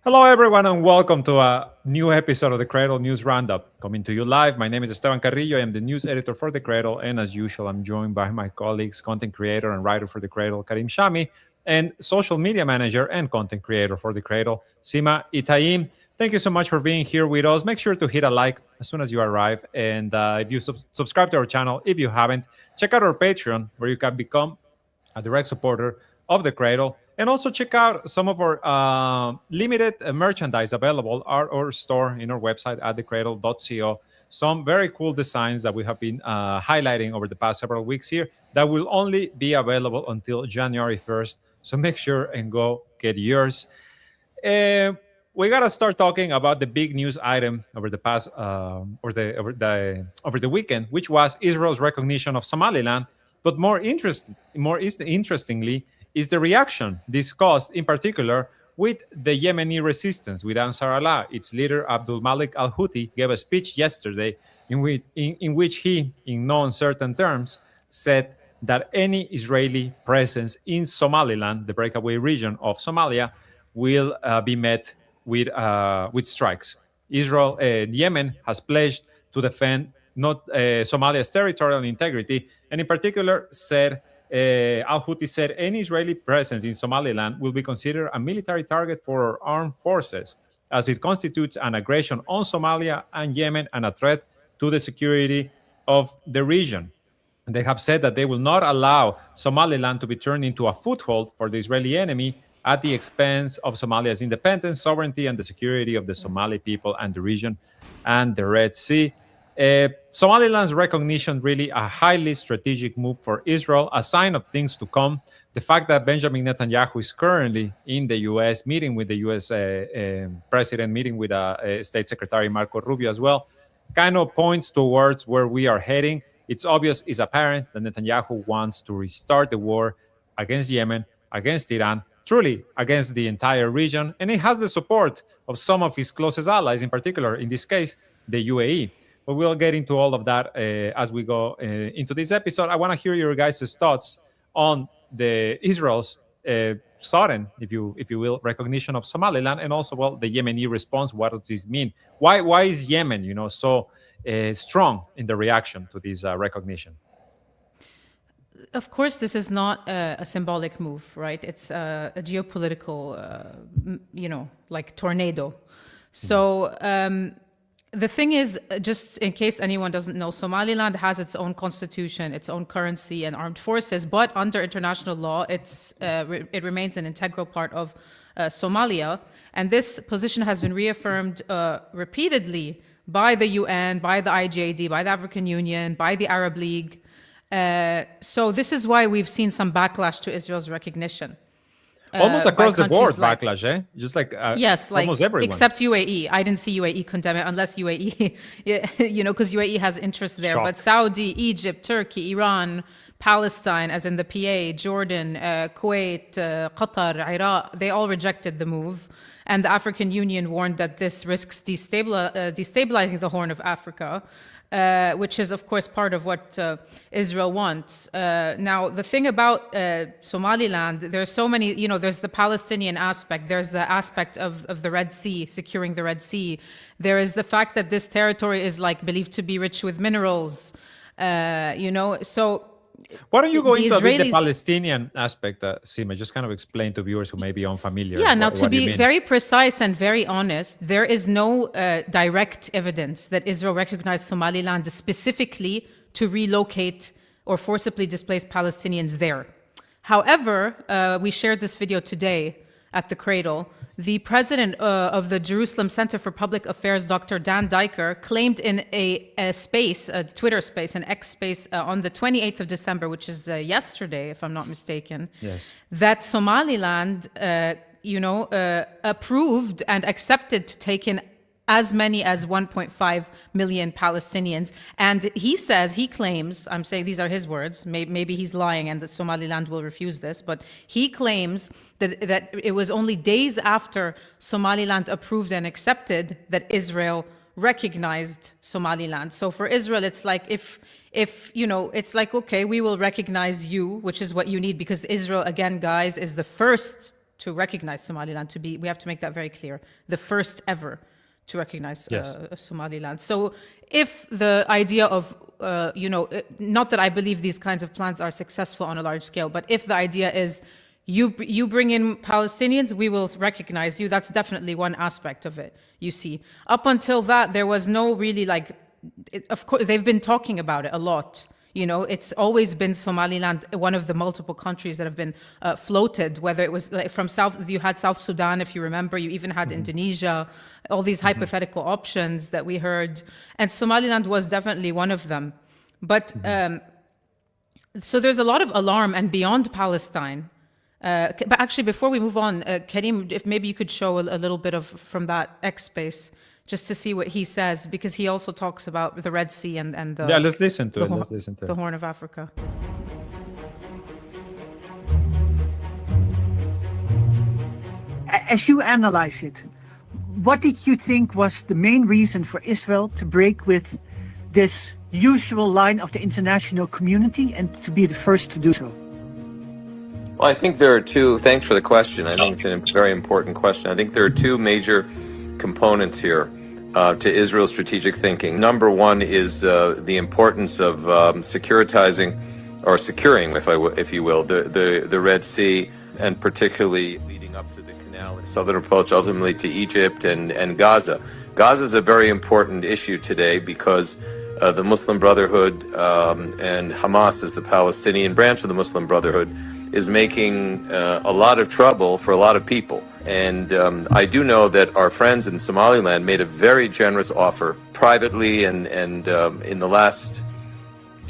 Hello, everyone, and welcome to a new episode of the Cradle News Roundup. Coming to you live. My name is Esteban Carrillo. I am the news editor for the Cradle, and as usual, I'm joined by my colleagues, content creator and writer for the Cradle, Karim Shami, and social media manager and content creator for the Cradle, Sima Itaim. Thank you so much for being here with us. Make sure to hit a like as soon as you arrive, and if you subscribe to our channel, if you haven't, check out our Patreon, where you can become a direct supporter of the Cradle. And also check out some of our limited merchandise available at our store in our website at thecradle.co. Some very cool designs that we have been highlighting over the past several weeks here that will only be available until January 1st. So make sure and go get yours. We gotta start talking about the big news item over the past over the weekend, which was Israel's recognition of Somaliland. But more interestingly, is the reaction discussed in particular with the Yemeni resistance, with Ansar Allah. Its leader, Abdul Malik al Houthi, gave a speech yesterday in which he, in no uncertain terms, said that any Israeli presence in Somaliland, the breakaway region of Somalia, will be met with strikes. Yemen has pledged to defend not Somalia's territorial integrity, and in particular said Al-Houthi said any Israeli presence in Somaliland will be considered a military target for our armed forces, as it constitutes an aggression on Somalia and Yemen and a threat to the security of the region. They have said that they will not allow Somaliland to be turned into a foothold for the Israeli enemy at the expense of Somalia's independence, sovereignty, and the security of the Somali people and the region and the Red Sea. Somaliland's recognition really a highly strategic move for Israel, a sign of things to come. The fact that Benjamin Netanyahu is currently in the U.S., meeting with the U.S. President, meeting with State Secretary Marco Rubio as well, kind of points towards where we are heading. It's obvious, it's apparent that Netanyahu wants to restart the war against Yemen, against Iran, truly against the entire region, and he has the support of some of his closest allies, in particular, in this case, the UAE. But we'll get into all of that as we go into this episode. I want to hear your guys' thoughts on the Israel's sudden, if you will, recognition of Somaliland, and also, well, the Yemeni response. What does this mean? Why is Yemen, so strong in the reaction to this recognition? Of course, this is not a symbolic move, right? It's a geopolitical, like tornado. So the thing is, just in case anyone doesn't know, Somaliland has its own constitution, its own currency and armed forces, but under international law, it remains an integral part of Somalia. And this position has been reaffirmed repeatedly by the UN, by the IJD, by the African Union, by the Arab League. So this is why we've seen some backlash to Israel's recognition. Almost across the board backlash, eh? Just like yes, like almost everyone. Except UAE. I didn't see UAE condemn it, unless UAE, because UAE has interest there. But Saudi, Egypt, Turkey, Iran, Palestine, as in the PA, Jordan, Kuwait, Qatar, Iraq, they all rejected the move. And the African Union warned that this risks destabilizing the Horn of Africa. Which is, of course, part of what Israel wants. Now, the thing about Somaliland, there's so many, there's the Palestinian aspect, there's the aspect of the Red Sea, securing the Red Sea. There is the fact that this territory is believed to be rich with minerals, so... Why don't you go into the Palestinian aspect, Sima? Just kind of explain to viewers who may be unfamiliar. Yeah, now to be very precise and very honest, there is no direct evidence that Israel recognized Somaliland specifically to relocate or forcibly displace Palestinians there. However, we shared this video today at the Cradle. The president of the Jerusalem Center for Public Affairs, Dr. Dan Diker, claimed in a Twitter space, an X space, on the 28th of December, which is yesterday, if I'm not mistaken, yes, that Somaliland, approved and accepted to take in as many as 1.5 million Palestinians. And he claims, I'm saying these are his words, maybe he's lying and that Somaliland will refuse this, but he claims that it was only days after Somaliland approved and accepted that Israel recognized Somaliland. So for Israel, it's like if it's like, okay, we will recognize you, which is what you need, because Israel, again, guys, is the first to recognize Somaliland. We have to make that very clear. The first ever to recognize Somaliland. So if the idea of, not that I believe these kinds of plans are successful on a large scale, but if the idea is you bring in Palestinians, we will recognize you, that's definitely one aspect of it, you see. Up until that, there was no really of course, they've been talking about it a lot. It's always been Somaliland, one of the multiple countries that have been floated, whether it was from you had South Sudan, if you remember, you even had Indonesia, all these hypothetical options that we heard. And Somaliland was definitely one of them. But so there's a lot of alarm, and beyond Palestine. But actually, before we move on, Karim, if maybe you could show a little bit from that X space, just to see what he says, because he also talks about the Red Sea and the... Yeah, let's listen to it. The Horn of Africa. As you analyze it, what did you think was the main reason for Israel to break with this usual line of the international community and to be the first to do so? Well, I think there are two. Thanks for the question. I think it's a very important question. I think there are two major components here to Israel's strategic thinking. Number one is the importance of securitizing or securing, if you will, the Red Sea, and particularly leading up to the canal and southern approach ultimately to Egypt and Gaza. Gaza is a very important issue today because the Muslim Brotherhood and Hamas is the Palestinian branch of the Muslim Brotherhood is making a lot of trouble for a lot of people. And I do know that our friends in Somaliland made a very generous offer privately, and in the last,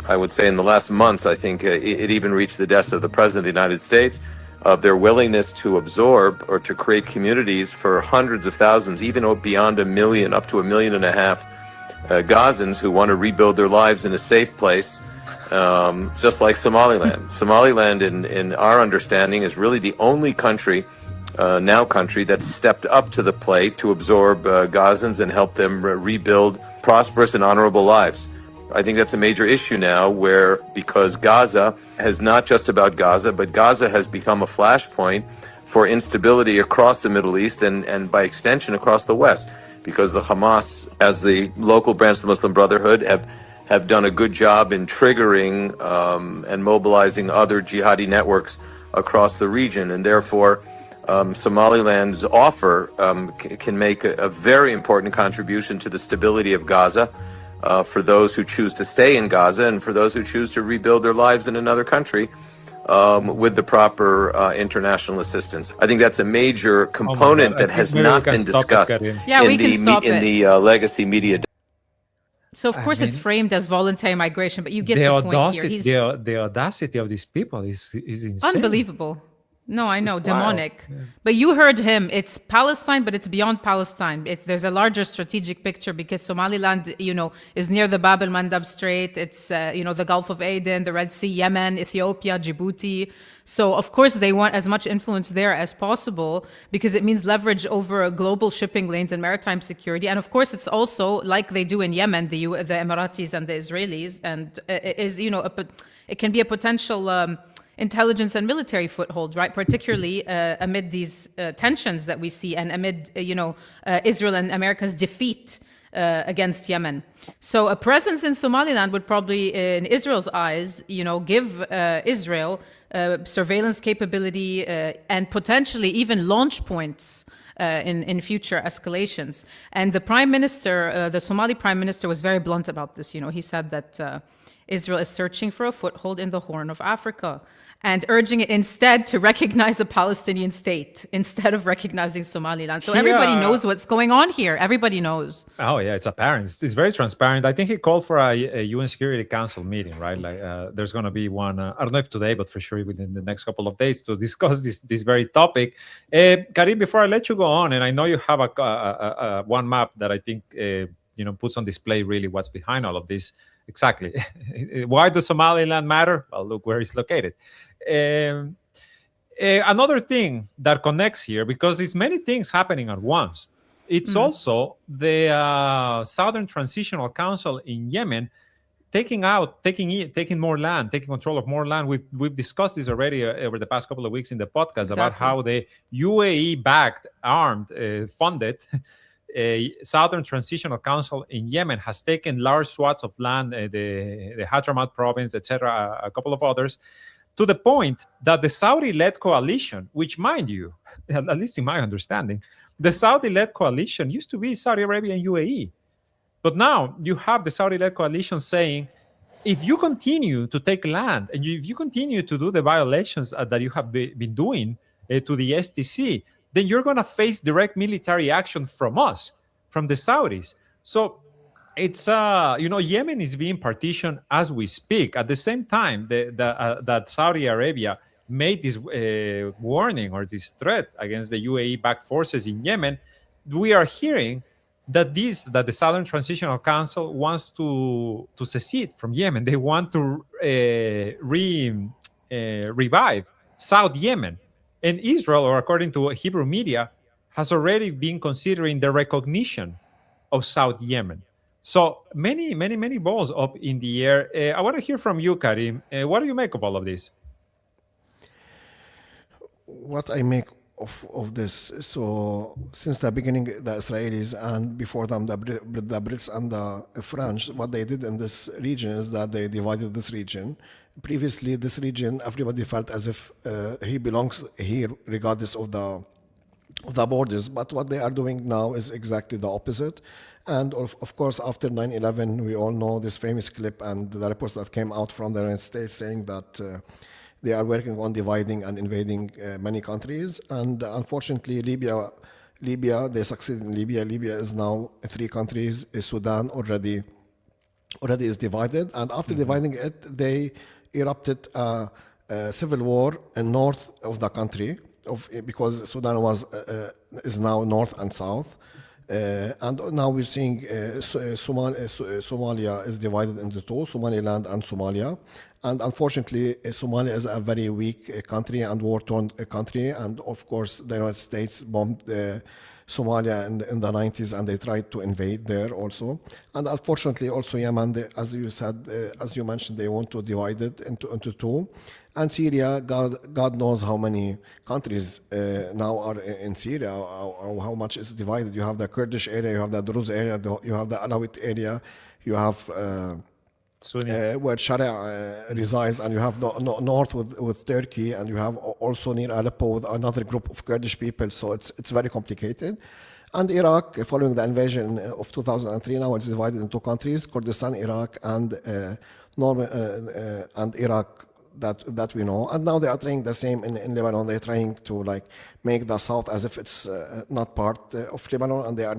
I would say in the last months, I think it even reached the desk of the President of the United States, of their willingness to absorb or to create communities for hundreds of thousands, even beyond 1 million, up to 1.5 million Gazans who want to rebuild their lives in a safe place. Just like Somaliland. Somaliland, in our understanding, is really the only country that's stepped up to the plate to absorb Gazans and help them rebuild prosperous and honorable lives. I think that's a major issue now, because Gaza is not just about Gaza, but Gaza has become a flashpoint for instability across the Middle East and by extension across the West, because the Hamas, as the local branch of the Muslim Brotherhood, have done a good job in triggering and mobilizing other jihadi networks across the region. And therefore, Somaliland's offer can make a very important contribution to the stability of Gaza for those who choose to stay in Gaza and for those who choose to rebuild their lives in another country with the proper international assistance. I think that's a major component that has not been discussed in the legacy media. So, of course, it's framed as voluntary migration, but you get the point here. The audacity of these people is insane. Unbelievable. No, I know, demonic. Yeah. But you heard him. It's Palestine, but it's beyond Palestine. There's a larger strategic picture because Somaliland, is near the Bab el-Mandab Strait. It's, the Gulf of Aden, the Red Sea, Yemen, Ethiopia, Djibouti. So, of course, they want as much influence there as possible because it means leverage over global shipping lanes and maritime security. And, of course, it's also like they do in Yemen, the Emiratis and the Israelis. And it can be a potential... intelligence and military foothold, right? Particularly amid these tensions that we see and amid, Israel and America's defeat against Yemen. So a presence in Somaliland would probably, in Israel's eyes, give Israel surveillance capability and potentially even launch points in future escalations. And the Prime Minister, the Somali Prime Minister, was very blunt about this. He said that Israel is searching for a foothold in the Horn of Africa and urging it instead to recognize a Palestinian state instead of recognizing Somaliland. So everybody knows what's going on here. Everybody knows. Oh, yeah, it's apparent. It's very transparent. I think he called for a UN Security Council meeting, right? There's going to be one, I don't know if today, but for sure within the next couple of days to discuss this very topic. Karim, before I let you go on, and I know you have a one map that I think, puts on display really what's behind all of this. Exactly. Why does Somaliland matter? Well, look where it's located. Another thing that connects here, because it's many things happening at once. It's also the Southern Transitional Council in Yemen taking more land, taking control of more land. We've discussed this already over the past couple of weeks in the podcast about how the UAE-backed, armed, funded Southern Transitional Council in Yemen has taken large swaths of land, the Hadramaut province, etc., a couple of others, to the point that the Saudi-led coalition, which, mind you, at least in my understanding, the Saudi-led coalition used to be Saudi Arabia and UAE. But now you have the Saudi-led coalition saying, if you continue to take land and if you continue to do the violations that you have been doing to the STC, then you're going to face direct military action from us, from the Saudis. So it's Yemen is being partitioned as we speak. At the same time that Saudi Arabia made this warning or this threat against the UAE-backed forces in Yemen, we are hearing that the Southern Transitional Council wants to secede from Yemen. They want to revive South Yemen. And Israel, or according to Hebrew media, has already been considering the recognition of South Yemen. So many balls up in the air. I want to hear from you, Karim. What do you make of all of this? What I make of this, so since the beginning, the Israelis and before them the Brits and the French, what they did in this region is that they divided this region. Previously, this region, everybody felt as if he belongs here, regardless of the borders. But what they are doing now is exactly the opposite. And of course, after 9/11, we all know this famous clip and the reports that came out from the United States saying that they are working on dividing and invading many countries. And unfortunately, Libya, they succeeded in Libya. Libya is now 3 countries. Sudan already is divided. And after dividing it, they erupted a civil war in north of the country, because Sudan is now north and south. And now we're seeing Somalia is divided into 2, Somaliland and Somalia. And unfortunately, Somalia is a very weak country and war-torn country. And of course, the United States bombed Somalia in the 90s, and they tried to invade there also. And unfortunately, also Yemen, as you said, as you mentioned, they want to divide it into 2. And Syria, God knows how many countries now are in Syria, how much is divided. You have the Kurdish area, you have the Druze area, you have the Alawite area, you have where Sharia resides, and you have north with Turkey, and you have also near Aleppo with another group of Kurdish people. So it's very complicated. And Iraq, following the invasion of 2003, now it's divided into 2 countries: Kurdistan, Iraq, and Iraq. That we know. And now they are trying the same in Lebanon. They're trying to make the south as if it's not part of Lebanon, and they are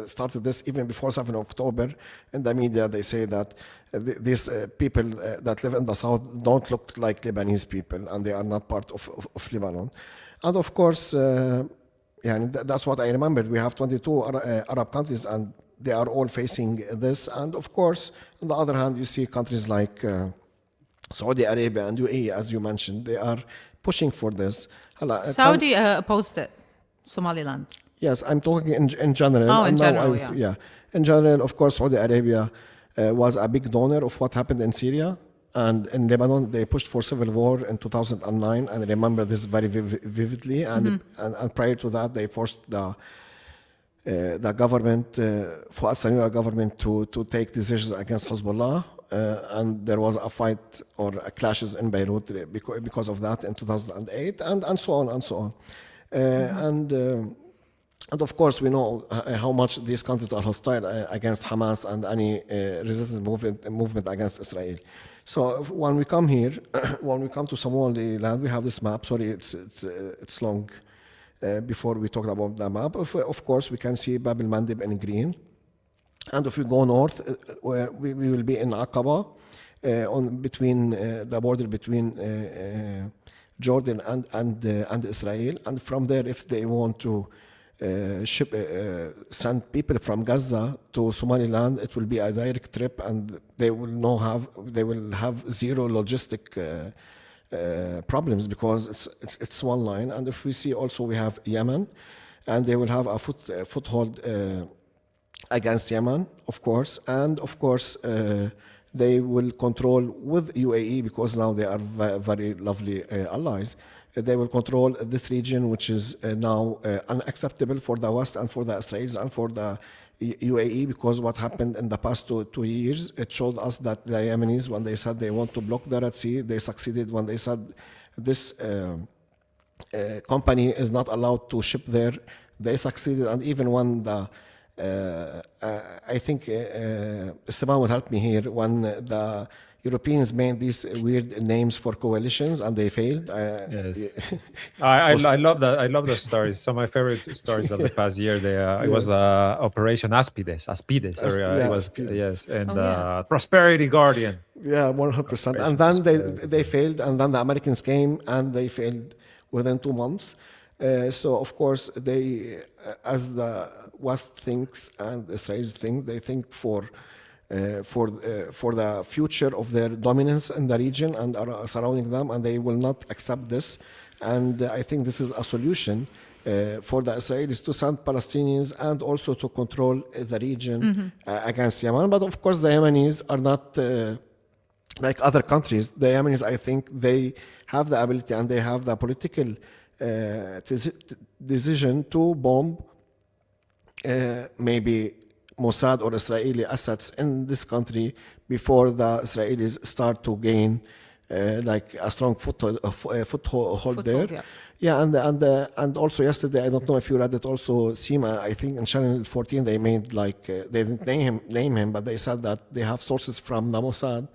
started this even before 7 October. In the media, they say that these people that live in the south don't look like Lebanese people, and they are not part of Lebanon. And of course, that's what I remembered. We have 22 Arab countries, and they are all facing this. And of course, on the other hand, you see countries like Saudi Arabia and UAE, as you mentioned, they are pushing for this. Saudi opposed it, Somaliland. Yes, I'm talking in general. Oh, in general, yeah. In general, of course, Saudi Arabia was a big donor of what happened in Syria. And in Lebanon, they pushed for civil war in 2009, and I remember this very vividly. And prior to that, they forced the government, Fuad Sanira government, to take decisions against Hezbollah. And there was a fight or clashes in Beirut because of that in 2008, and so on and so on. And of course, we know how much these countries are hostile against Hamas and any resistance movement against Israel. So when we come here, when we come to Somaliland, we have this map. Sorry, it's long. Before we talk about the map, of course, we can see Bab el-Mandeb in green. And if we go north, we will be in Aqaba, between the border between Jordan and Israel. And from there, if they want to send people from Gaza to Somaliland, it will be a direct trip, and they will have zero logistic problems, because it's one line. And if we see also, we have Yemen, and they will have a foothold against Yemen, of course. And of course, they will control with UAE, because now they are very lovely allies. They will control this region, which is now unacceptable for the West and for the Israelis and for the UAE, because what happened in the past 2 years, it showed us that the Yemenis, when they said they want to block the Red Sea, they succeeded. When they said this company is not allowed to ship there, they succeeded. And even when the I think Esteban will help me here, when the Europeans made these weird names for coalitions and they failed. Yes, I love that. I love those stories. Some of my favorite stories of the past year. It was Operation Aspides. It was Aspides. Yes, and Prosperity Guardian. Yeah, 100%. And then they failed, and then the Americans came and they failed within 2 months. So of course they, as the West thinks and the Israelis think, they think for the future of their dominance in the region and are surrounding them, and they will not accept this. And I think this is a solution for the Israelis to send Palestinians and also to control the region against Yemen. But of course, the Yemenis are not like other countries. The Yemenis, I think, they have the ability and they have the political decision to bomb maybe Mossad or Israeli assets in this country before the Israelis start to gain like a strong foothold there. Yeah, and also yesterday, I don't know if you read it, also Sima, I think in Channel 14 they made like they didn't name him, but they said that they have sources from the Mossad,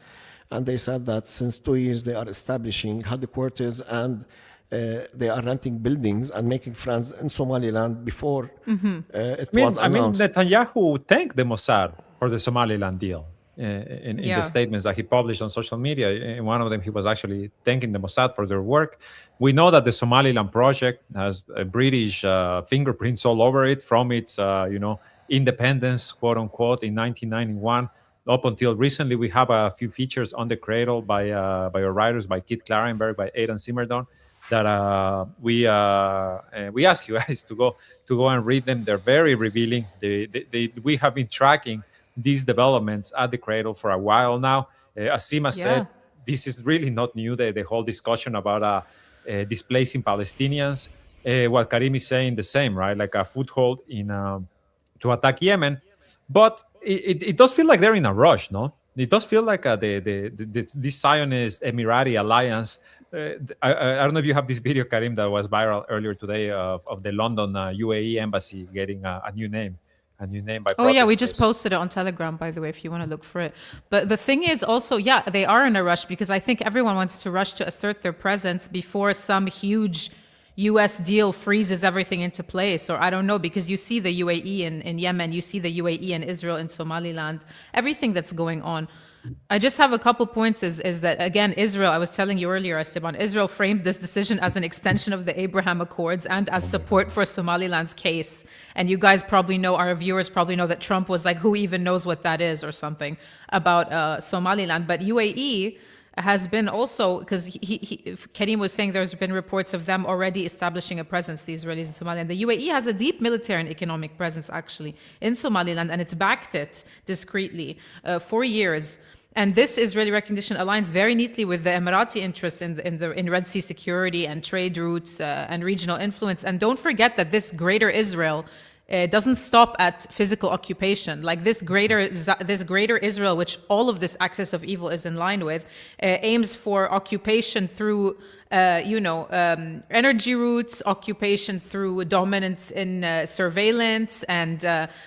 and they said that since 2 years they are establishing headquarters and they are renting buildings and making friends in Somaliland before it was announced. I mean, Netanyahu thanked the Mossad for the Somaliland deal in the statements that he published on social media. In one of them, he was actually thanking the Mossad for their work. We know that the Somaliland project has British fingerprints all over it from its, independence, quote unquote, in 1991. Up until recently, we have a few features on the Cradle by our writers, by Kit Klarenberg, by Aidan Simmerdon, that we ask you guys to go and read them. They're very revealing. We have been tracking these developments at the Cradle for a while now. As Sima said, this is really not new. The whole discussion about displacing Palestinians. What Karim is saying, the same, right? Like a foothold to attack Yemen, but it does feel like they're in a rush, no? It does feel like this Zionist Emirati alliance. I don't know if you have this video, Karim, that was viral earlier today of the London UAE embassy getting a new name by protesters. Yeah, we just posted it on Telegram, by the way, if you want to look for it. But the thing is also, they are in a rush, because I think everyone wants to rush to assert their presence before some huge US deal freezes everything into place. Or I don't know, because you see the UAE in Yemen, you see the UAE and Israel in Somaliland, everything that's going on. I just have a couple points is that, again, Israel, I was telling you earlier, Esteban, Israel framed this decision as an extension of the Abraham Accords and as support for Somaliland's case. And you guys probably know, our viewers probably know, that Trump was like, who even knows what that is, or something about Somaliland. But UAE has been also, because Karim was saying there's been reports of them already establishing a presence, the Israelis in Somaliland. The UAE has a deep military and economic presence actually in Somaliland, and it's backed it discreetly for years. And this Israeli recognition aligns very neatly with the Emirati interests in Red Sea security and trade routes and regional influence. And don't forget that this greater Israel doesn't stop at physical occupation. Like this greater Israel, which all of this axis of evil is in line with, aims for occupation through energy routes, occupation through dominance in surveillance, and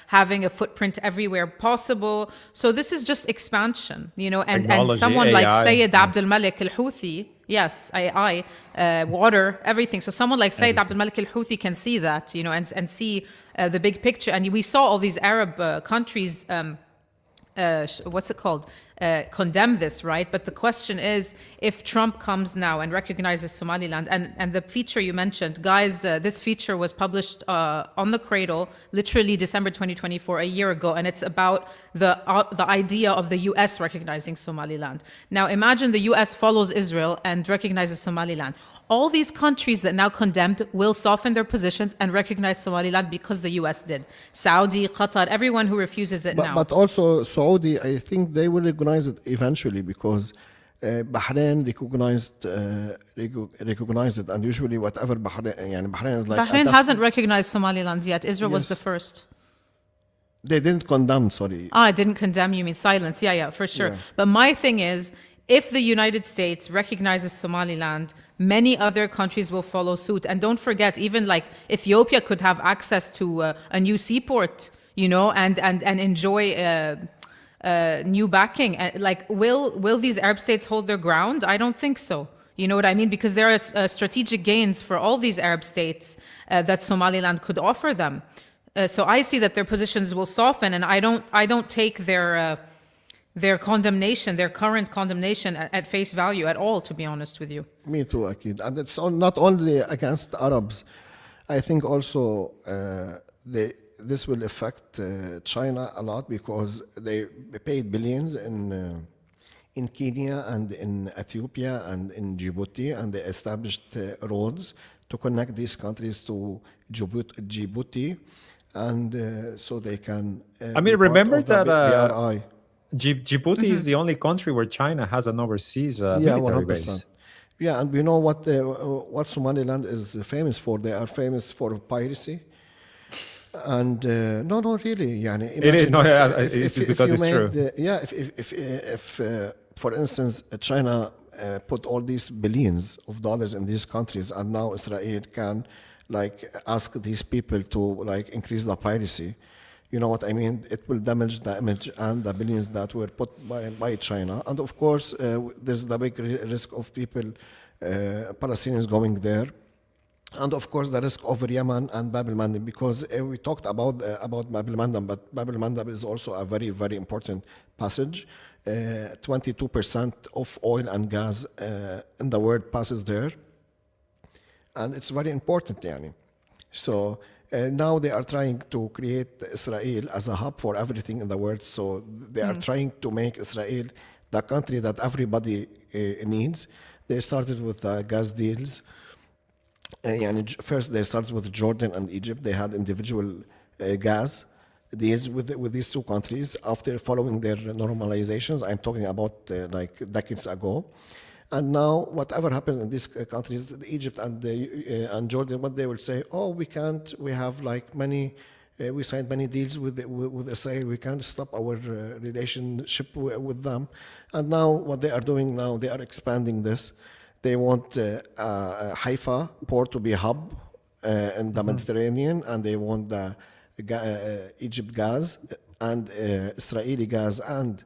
having a footprint everywhere possible. So this is just expansion, and someone AI, like Sayyid Abdul Malik al-Houthi, yes, AI, water, everything. So someone like Sayyid Abdul Malik al-Houthi can see that, and see the big picture. And we saw all these Arab countries, condemn this, right? But the question is, if Trump comes now and recognizes Somaliland, and the feature you mentioned, guys, this feature was published on the Cradle, literally December 2024, a year ago, and it's about the idea of the U.S. recognizing Somaliland. Now, imagine the U.S. follows Israel and recognizes Somaliland. all these countries that now condemned will soften their positions and recognize Somaliland because the US did. Saudi, Qatar, everyone who refuses it now. But also Saudi, I think they will recognize it eventually because Bahrain recognized it, and usually whatever Bahrain is like. Bahrain hasn't recognized Somaliland yet. Israel was the first. They didn't condemn, sorry. I didn't condemn, you mean silence. Yeah, for sure. Yeah. But my thing is, if the United States recognizes Somaliland, many other countries will follow suit. And don't forget, even like Ethiopia could have access to a new seaport, and enjoy new backing. Like, will these Arab states hold their ground? I don't think so. You know what I mean? Because there are strategic gains for all these Arab states that Somaliland could offer them. So I see that their positions will soften, and I don't take their condemnation, their current condemnation at face value at all, to be honest with you. Me too, Akid. And it's not only against Arabs. I think also this will affect China a lot because they paid billions in Kenya and in Ethiopia and in Djibouti, and they established roads to connect these countries to Djibouti. And so they can. Remember that BRI. Djibouti is the only country where China has an overseas military 100%. base. Yeah, and we know what Somaliland is famous for. They are famous for piracy. And no, really. It is. No, it's because it's true. If for instance, China put all these billions of dollars in these countries, and now Israel can ask these people to increase the piracy. You know what I mean? It will damage the image and the billions that were put by China. And of course, there's the big risk of people, Palestinians going there. And of course, the risk over Yemen and Bab el-Mandeb, because we talked about Bab el-Mandeb, but Bab el-Mandeb is also a very, very important passage. 22% of oil and gas in the world passes there. And it's very important, So now they are trying to create Israel as a hub for everything in the world. So they are trying to make Israel the country that everybody needs. They started with gas deals. First, they started with Jordan and Egypt. They had individual gas deals with these two countries after following their normalizations. I'm talking about decades ago. And now, whatever happens in these countries, Egypt and Jordan, what they will say, we can't. We have we signed many deals with Israel. We can't stop our relationship with them. And now, what they are doing now, they are expanding this. They want Haifa port to be a hub in the Mediterranean, and they want the Egypt gas and Israeli gas and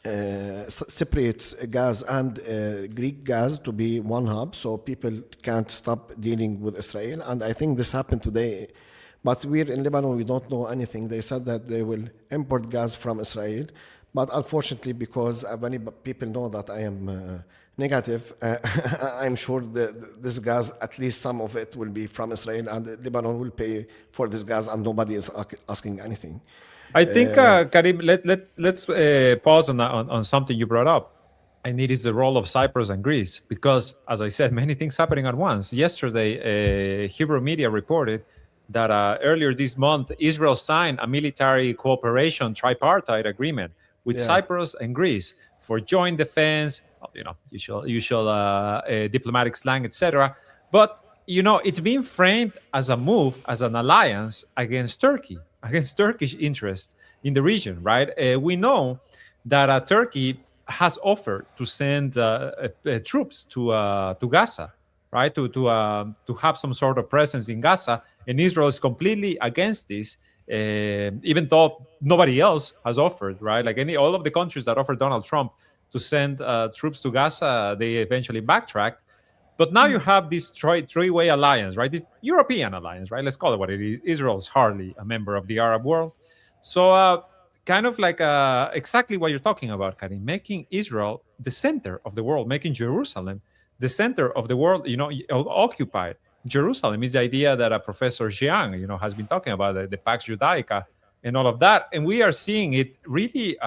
Cypriots gas and Greek gas to be one hub, so people can't stop dealing with Israel. And I think this happened today. But we're in Lebanon, we don't know anything. They said that they will import gas from Israel. But unfortunately, because many people know that I am negative, I'm sure that this gas, at least some of it, will be from Israel, and Lebanon will pay for this gas, and nobody is asking anything. I think, Karim, let's pause on something you brought up. And it is the role of Cyprus and Greece, because, as I said, many things happening at once. Yesterday, Hebrew media reported that earlier this month, Israel signed a military cooperation tripartite agreement with Cyprus and Greece for joint defense, usual diplomatic slang, etc. But, it's being framed as a move, as an alliance against Turkey, against Turkish interest in the region, right? We know that Turkey has offered to send troops to Gaza, right? To have some sort of presence in Gaza, and Israel is completely against this, even though nobody else has offered, right? All of the countries that offered Donald Trump to send troops to Gaza, they eventually backtracked. But now you have this three-way alliance, right? The European alliance, right? Let's call it what it is. Israel is hardly a member of the Arab world. So kind of exactly what you're talking about, Karim, making Israel the center of the world, making Jerusalem the center of the world, occupied. Jerusalem is the idea that Professor Jiang, has been talking about, the Pax Judaica and all of that. And we are seeing it really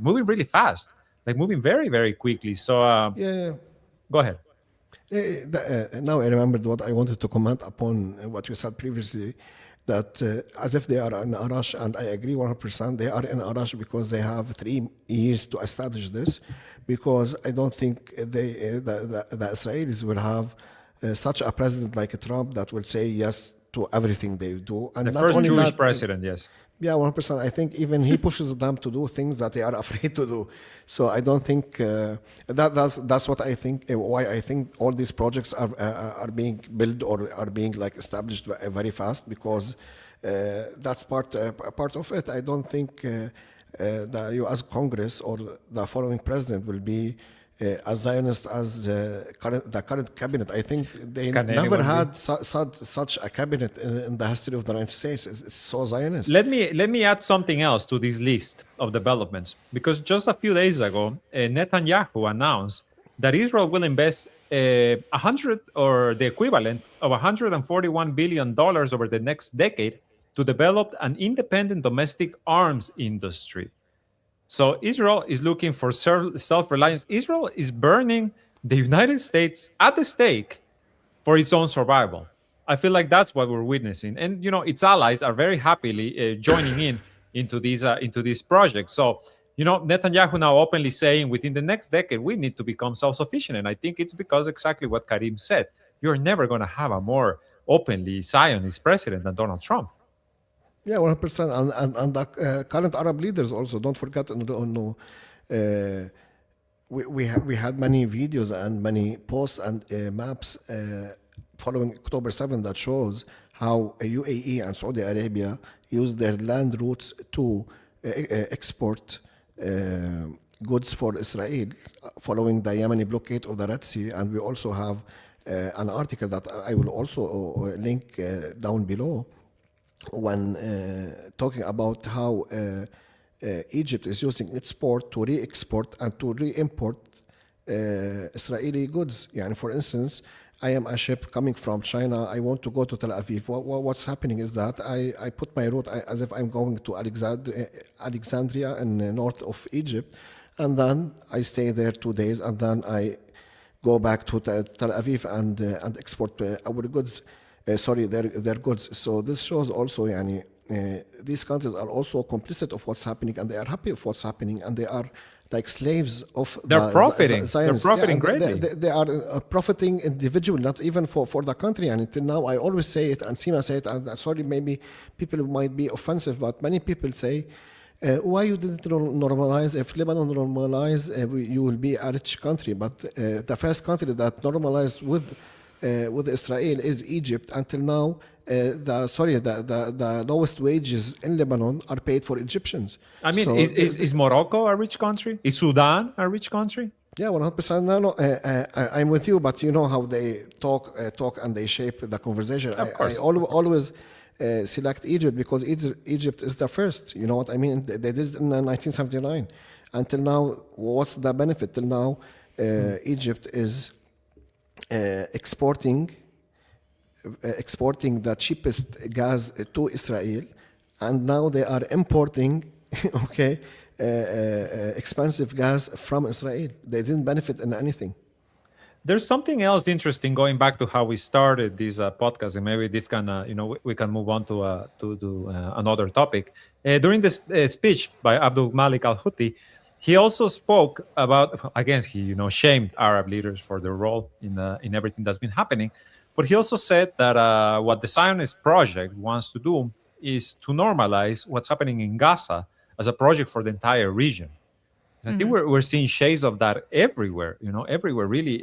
moving really fast, moving very, very quickly. So go ahead. Now I remembered what I wanted to comment upon what you said previously, that as if they are in a rush, and I agree 100%, they are in a rush because they have 3 years to establish this, because I don't think the Israelis will have such a president like Trump that will say yes to everything they do. And The not first only Jewish that, president, yes. yeah, 100%. I think even he pushes them to do things that they are afraid to do. So I don't think that's what I think. Why I think all these projects are being built or are being like established very fast, because that's part of it. I don't think the U.S. Congress or the following president will be as Zionist as the current cabinet. I think they Can never anyone had such a cabinet in the history of the United States. It's so Zionist. Let me add something else to this list of developments, because just a few days ago, Netanyahu announced that Israel will invest 100 or the equivalent of 141 billion dollars over the next decade to develop an independent domestic arms industry. So Israel is looking for self-reliance. Israel is burning the United States at the stake for its own survival. I feel like that's what we're witnessing, and its allies are very happily joining in into these projects. So Netanyahu now openly saying within the next decade we need to become self-sufficient, and I think it's because exactly what Karim said. You're never going to have a more openly Zionist president than Donald Trump. Yeah, 100%. And the current Arab leaders also, don't forget, we had many videos and many posts and maps following October 7th that shows how UAE and Saudi Arabia used their land routes to export goods for Israel following the Yemeni blockade of the Red Sea. And we also have an article that I will also link down below, when talking about how Egypt is using its port to re-export and to re-import Israeli goods. Yani, for instance, I am a ship coming from China. I want to go to Tel Aviv. What's happening is that I put my route as if I'm going to Alexandria in the north of Egypt, and then I stay there 2 days, and then I go back to Tel Aviv and export our goods. Their goods. So this shows also, these countries are also complicit of what's happening, and they are happy of what's happening, and they are like slaves of. They're profiting. They're Zionists. profiting Yeah, greatly. they are profiting individually, not even for the country. And until now, I always say it, and Sima say it. And sorry, maybe people might be offensive, but many people say, why you didn't normalize? If Lebanon normalized, you will be a rich country. But the first country that normalized with Israel is Egypt. Until now, the lowest wages in Lebanon are paid for Egyptians. I mean, So is Morocco a rich country? Is Sudan a rich country? yeah, 100%. No, I'm with you, but you know how they talk and they shape the conversation. Of course. I always select Egypt because Egypt is the first. You know what I mean? They did it in 1979. Until now, what's the benefit? Till now, Egypt is exporting the cheapest gas to Israel, and now they are importing expensive gas from Israel. They didn't benefit in anything. There's something else interesting going back to how we started this podcast, and maybe this can, we can move on to another topic. During this speech by Abdul Malik Al-Houthi, he also spoke about, again, he shamed Arab leaders for their role in everything that's been happening. But he also said that what the Zionist project wants to do is to normalize what's happening in Gaza as a project for the entire region. And I think we're seeing shades of that everywhere, everywhere really.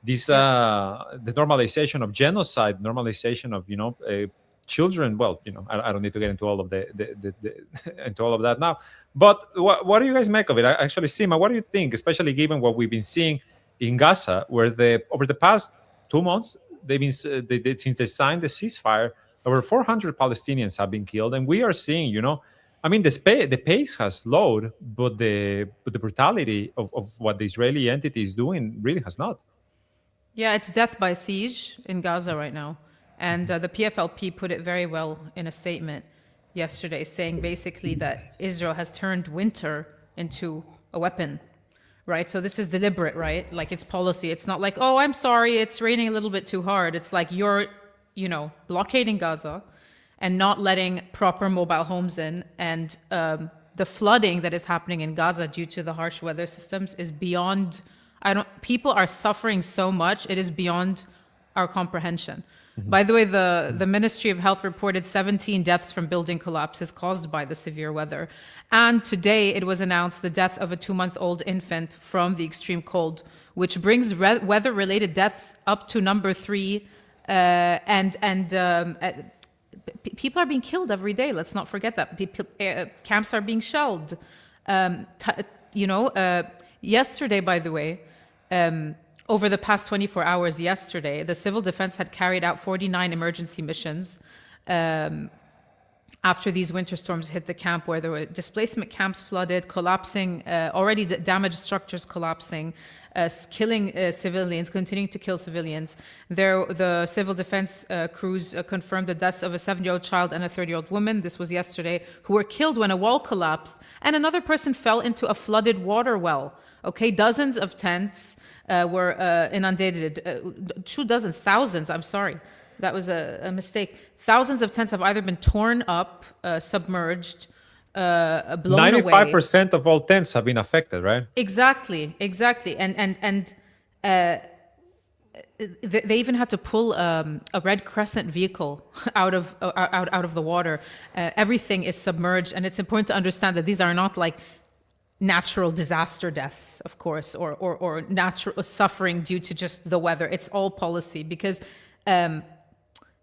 The normalization of genocide, normalization of, children. Well, I don't need to get into all of into all of that now. But what do you guys make of it? Actually, Sima, what do you think, especially given what we've been seeing in Gaza, where over the past 2 months, since they signed the ceasefire, over 400 Palestinians have been killed, and we are seeing, the pace has slowed, but the brutality of what the Israeli entity is doing really has not. Yeah, it's death by siege in Gaza right now. And the PFLP put it very well in a statement yesterday, saying basically that Israel has turned winter into a weapon, right? So this is deliberate, right? Like it's policy. It's not like, oh, I'm sorry, it's raining a little bit too hard. It's like you're, blockading Gaza and not letting proper mobile homes in. And the flooding that is happening in Gaza due to the harsh weather systems is beyond, people are suffering so much, it is beyond our comprehension. By the way, the Ministry of Health reported 17 deaths from building collapses caused by the severe weather. And today it was announced the death of a 2-month-old infant from the extreme cold, which brings weather-related deaths up to number 3. People are being killed every day. Let's not forget that. Camps are being shelled. Yesterday, by the way, over the past 24 hours yesterday, the civil defense had carried out 49 emergency missions after these winter storms hit the camp, where there were displacement camps flooded, collapsing, already damaged structures collapsing, killing civilians, continuing to kill civilians. The civil defense crews confirmed the deaths of a 7-year-old child and a 30-year-old woman. This was yesterday, who were killed when a wall collapsed, and another person fell into a flooded water well. Okay, dozens of tents were inundated. 2 dozens, thousands, I'm sorry. That was a mistake. Thousands of tents have either been torn up, submerged, blown away. 95% of all tents have been affected, right? Exactly. And they even had to pull a Red Crescent vehicle out of the water. Everything is submerged, and it's important to understand that these are not like natural disaster deaths, of course, or natural suffering due to just the weather. It's all policy, because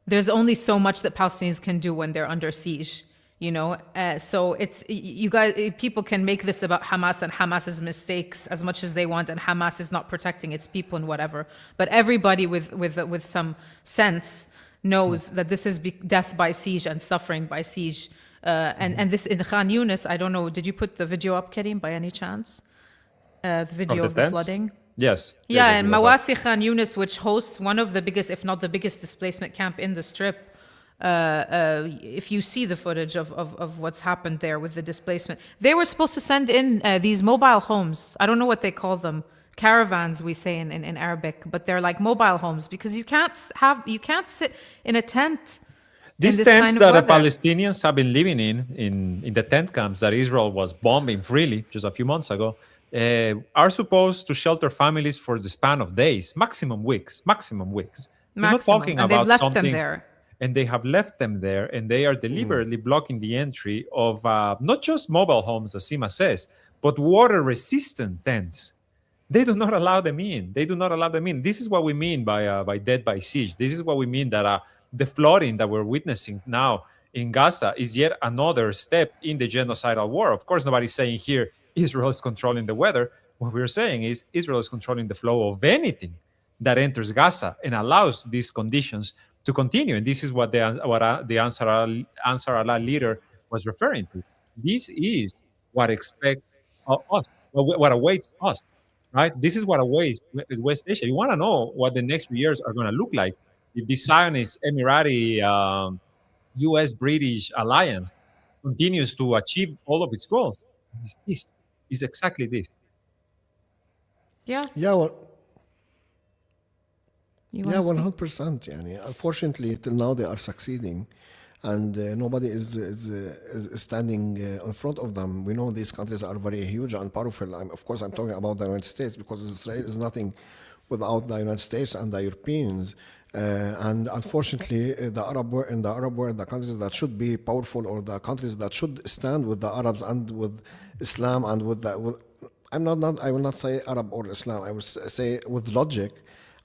there's only so much that Palestinians can do when they're under siege, so it's, you guys, people can make this about Hamas and Hamas's mistakes as much as they want, and Hamas is not protecting its people and whatever, but everybody with some sense knows that this is death by siege and suffering by siege. And this in Khan Yunis, I don't know, did you put the video up, Karim, by any chance? The video of the flooding? Yes. Yeah, and Mawasi Khan Yunis, which hosts one of the biggest, if not the biggest, displacement camp in the Strip. If you see the footage of what's happened there with the displacement, they were supposed to send in these mobile homes. I don't know what they call them. Caravans, we say in Arabic, but they're like mobile homes, because you can't sit in a tent. These tents that the Palestinians have been living in the tent camps that Israel was bombing freely just a few months ago, are supposed to shelter families for the span of days, maximum weeks. We're not talking and about they've left something. Them there. And they have left them there, and they are deliberately blocking the entry of not just mobile homes, as Sima says, but water-resistant tents. They do not allow them in. This is what we mean by death by siege. This is what we mean that the flooding that we're witnessing now in Gaza is yet another step in the genocidal war. Of course, nobody's saying here Israel is controlling the weather. What we're saying is Israel is controlling the flow of anything that enters Gaza and allows these conditions to continue. And this is what the Ansar Allah leader was referring to. This is what expects us, what awaits us, right? This is what awaits West Asia. You want to know what the next few years are going to look like if the Zionist, Emirati, U.S.-British alliance continues to achieve all of its goals. This is exactly this. Yeah. Yeah, well, 100%. Unfortunately, till now they are succeeding, and nobody is standing in front of them. We know these countries are very huge and powerful. Of course, I'm talking about the United States, because Israel is nothing without the United States and the Europeans. And unfortunately, in the Arab world, the countries that should be powerful, or the countries that should stand with the Arabs and with Islam and I will not say Arab or Islam. I will say with logic.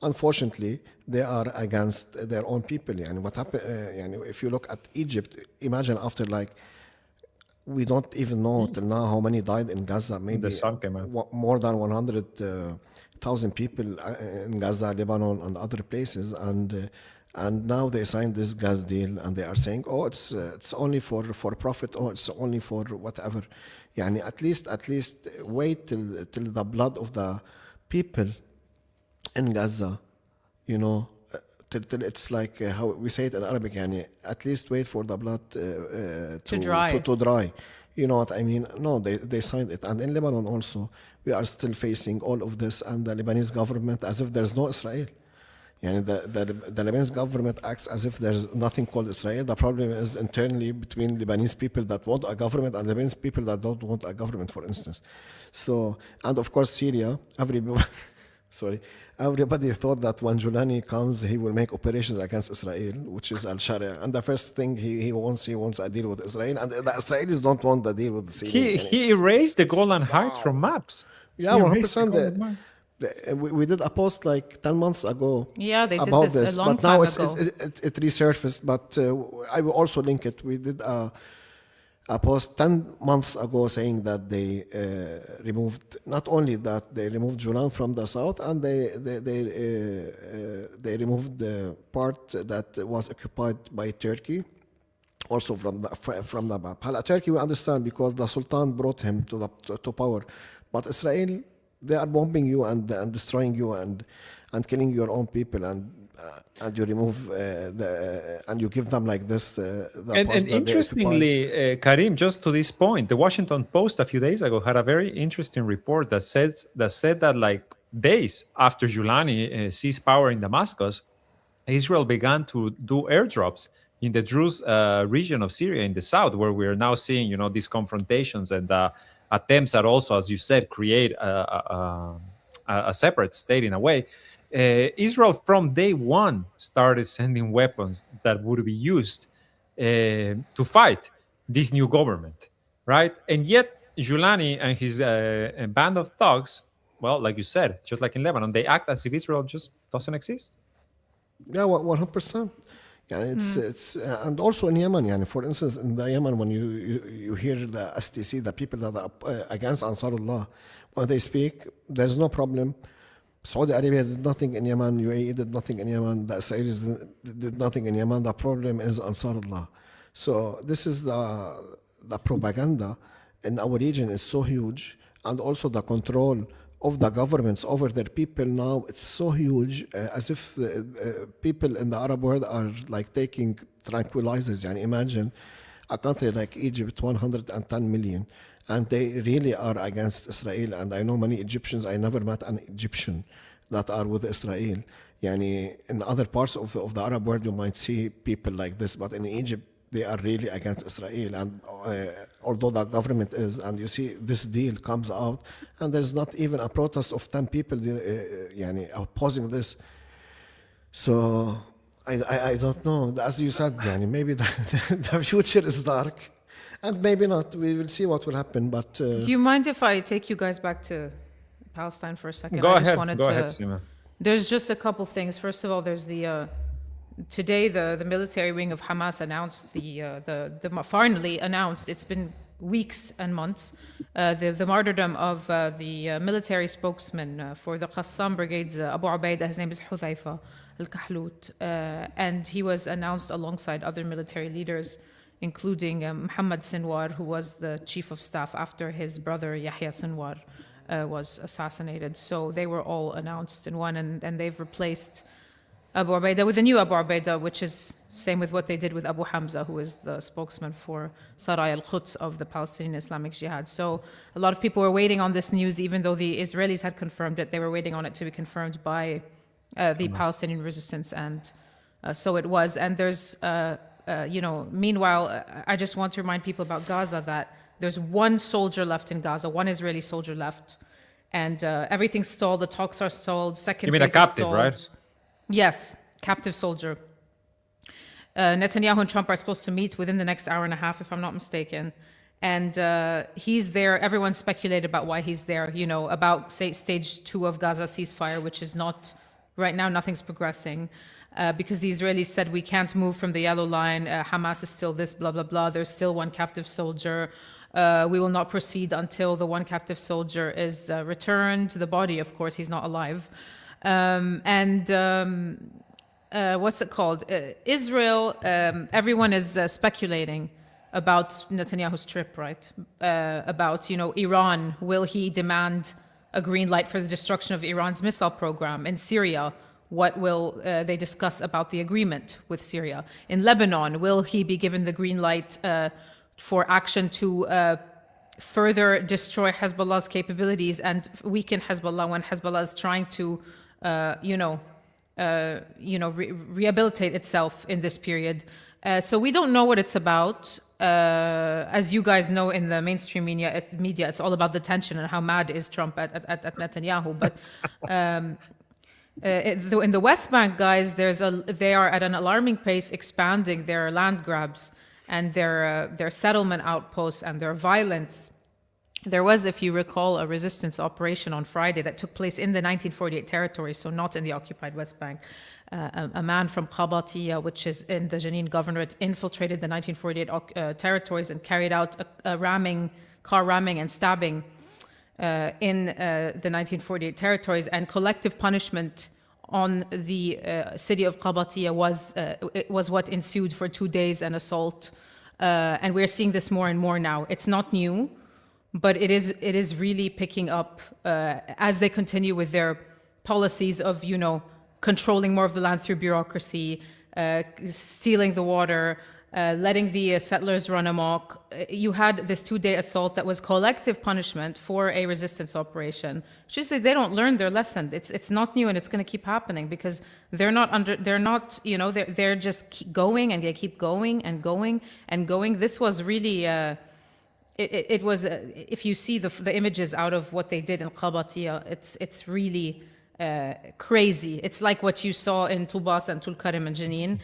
Unfortunately, they are against their own people. What happened? If you look at Egypt, imagine after we don't even know till now how many died in Gaza. Maybe more than 100,000 people in Gaza, Lebanon, and other places. And now they signed this gas deal, and they are saying, "Oh, it's only for profit. Oh, it's only for whatever." At least wait till the blood of the people in Gaza, till it's like how we say it in Arabic, at least wait for the blood to dry. You know what I mean? No, they signed it. And in Lebanon also, we are still facing all of this, and the Lebanese government as if there's no Israel. Yani the Lebanese government acts as if there's nothing called Israel. The problem is internally between Lebanese people that want a government and Lebanese people that don't want a government, for instance. So, and of course Syria, everybody thought that when Julani comes, he will make operations against Israel, which is Al-Sharia. And the first thing he wants a deal with Israel. And the Israelis don't want the deal with the Syrians. He erased the Golan Heights from maps. Yeah, 100%. We did a post like 10 months ago. Yeah, they did about this a long but now time ago. It resurfaced. But I will also link it. We did a post 10 months ago saying that they removed, not only that, they removed Julan from the south, and they removed the part that was occupied by Turkey, also from the map. Turkey, we understand, because the Sultan brought him to power, but Israel, they are bombing you and destroying you and killing your own people, and you remove and you give them like this. And interestingly, Karim, just to this point, the Washington Post a few days ago had a very interesting report that said that like days after Julani seized power in Damascus, Israel began to do airdrops in the Druze region of Syria in the south, where we are now seeing, these confrontations and attempts at also, as you said, create a separate state in a way. Israel from day one started sending weapons that would be used to fight this new government, right? And yet Julani and his band of thugs, well, like you said, just like in Lebanon, they act as if Israel just doesn't exist. Yeah, 100%. Yeah, it's and also in Yemen. Yani, for instance, in the Yemen, when you hear the STC, the people that are against Ansarullah, when they speak, there's no problem. Saudi Arabia did nothing in Yemen, UAE did nothing in Yemen, the Israelis did nothing in Yemen. The problem is Ansarullah. So this is the propaganda in our region is so huge, and also the control of the governments over their people now, it's so huge, as if people in the Arab world are like taking tranquilizers. Yani imagine a country like Egypt, 110 million, and they really are against Israel. And I know many Egyptians, I never met an Egyptian that are with Israel. Yani in other parts of the Arab world, you might see people like this, but in Egypt, they are really against Israel. And although the government is, and you see this deal comes out, and there's not even a protest of 10 people opposing this. So I don't know. As you said, maybe the future is dark, and maybe not. We will see what will happen. But do you mind if I take you guys back to Palestine for a second? Go ahead, Sima. There's just a couple things. First of all, there's today, the military wing of Hamas announced finally announced, it's been weeks and months, the martyrdom of the military spokesman for the Qassam brigades, Abu Ubaidah. His name is Hudhaifa al-Kahlut, and he was announced alongside other military leaders, including Muhammad Sinwar, who was the chief of staff after his brother Yahya Sinwar was assassinated. So they were all announced in one, and they've replaced Abu Ubaidah with a new Abu Ubaidah, which is same with what they did with Abu Hamza, who is the spokesman for Sarai al-Quds of the Palestinian Islamic Jihad. So a lot of people were waiting on this news, even though the Israelis had confirmed it. They were waiting on it to be confirmed by the Palestinian resistance, and so it was. And there's, meanwhile, I just want to remind people about Gaza that there's one soldier left in Gaza, one Israeli soldier left, and everything's stalled. The talks are stalled. You mean a captive, right? Yes, captive soldier. Netanyahu and Trump are supposed to meet within the next hour and a half, if I'm not mistaken. And he's there. Everyone speculated about why he's there, about, say, stage 2 of Gaza ceasefire, which is not, right now, nothing's progressing. Because the Israelis said, we can't move from the yellow line. Hamas is still this, blah, blah, blah. There's still one captive soldier. We will not proceed until the one captive soldier is returned to the body. Of course, he's not alive. What's it called? Israel, everyone is speculating about Netanyahu's trip, right? About, Iran, will he demand a green light for the destruction of Iran's missile program? In Syria, what will they discuss about the agreement with Syria? In Lebanon, will he be given the green light for action to further destroy Hezbollah's capabilities and weaken Hezbollah when Hezbollah is trying to, rehabilitate itself in this period. So we don't know what it's about. As you guys know, in the mainstream media, it's all about the tension and how mad is Trump at Netanyahu. But in the West Bank, guys, they are at an alarming pace expanding their land grabs and their settlement outposts and their violence. There was, if you recall, a resistance operation on Friday that took place in the 1948 territory, so not in the occupied West Bank. A man from Qabatiya, which is in the Jenin governorate, infiltrated the 1948 territories and carried out a car ramming and stabbing in the 1948 territories. And collective punishment on the city of Qabatiya was what ensued for 2 days, an assault. And we're seeing this more and more now. It's not new, but it is really picking up as they continue with their policies of, controlling more of the land through bureaucracy, stealing the water, letting the settlers run amok. You had this 2-day assault that was collective punishment for a resistance operation. Just that they don't learn their lesson. It's not new, and it's going to keep happening because they're just going, and they keep going and going and going. This was really it was if you see the images out of what they did in Qabatiya, it's really crazy. It's like what you saw in Tubas and Tulkarim and Jenin,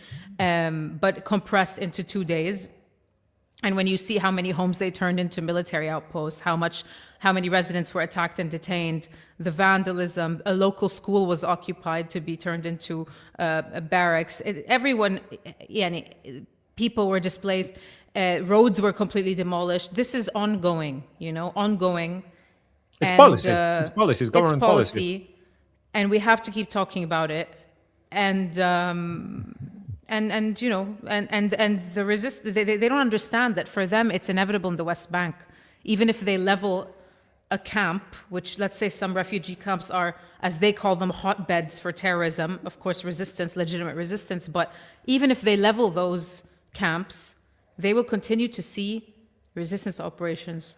but compressed into 2 days. And when you see how many homes they turned into military outposts, how many residents were attacked and detained, the vandalism, a local school was occupied to be turned into barracks. People were displaced, roads were completely demolished. This is ongoing, ongoing. It's policy. It's policy. It's government policy. And we have to keep talking about it, and the they don't understand that for them it's inevitable in the West Bank. Even if they level a camp, which let's say some refugee camps are, as they call them, hotbeds for terrorism, of course, resistance, legitimate resistance. But even if they level those camps, they will continue to see resistance operations,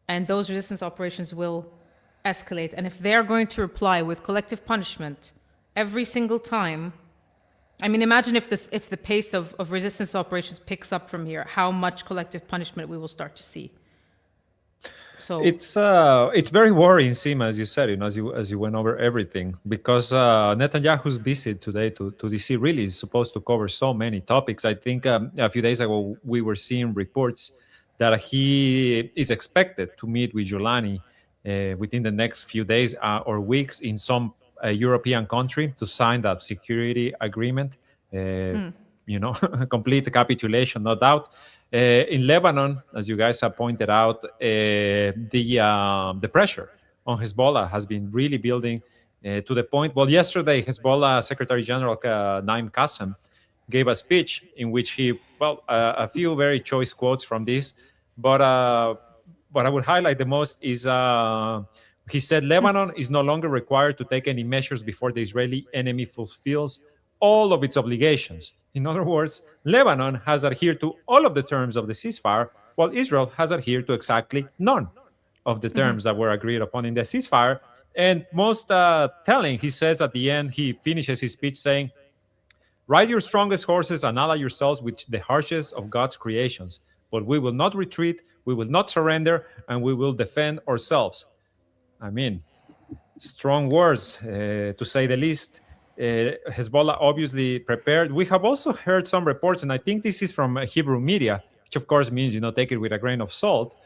and those resistance operations will escalate. And if they're going to reply with collective punishment every single time, I mean, imagine if the pace of resistance operations picks up from here, how much collective punishment we will start to see. So it's very worrying, Sima, as you said, as you went over everything, because Netanyahu's visit today to DC really is supposed to cover so many topics. I think a few days ago we were seeing reports that he is expected to meet with Giuliani within the next few days or weeks in some European country to sign that security agreement. Complete capitulation, no doubt. In Lebanon, as you guys have pointed out, the pressure on Hezbollah has been really building to the point. Well, yesterday, Hezbollah Secretary General Naim Qassem gave a speech in which a few very choice quotes from this, but what I would highlight the most is he said Lebanon is no longer required to take any measures before the Israeli enemy fulfills all of its obligations. In other words, Lebanon has adhered to all of the terms of the ceasefire, while Israel has adhered to exactly none of the terms that were agreed upon in the ceasefire. And most telling, he says at the end, he finishes his speech saying, "Ride your strongest horses and ally yourselves with the harshest of God's creations. But we will not retreat, we will not surrender, and we will defend ourselves." I mean, strong words, to say the least. Hezbollah obviously prepared. We have also heard some reports, and I think this is from Hebrew media, which of course means, take it with a grain of salt,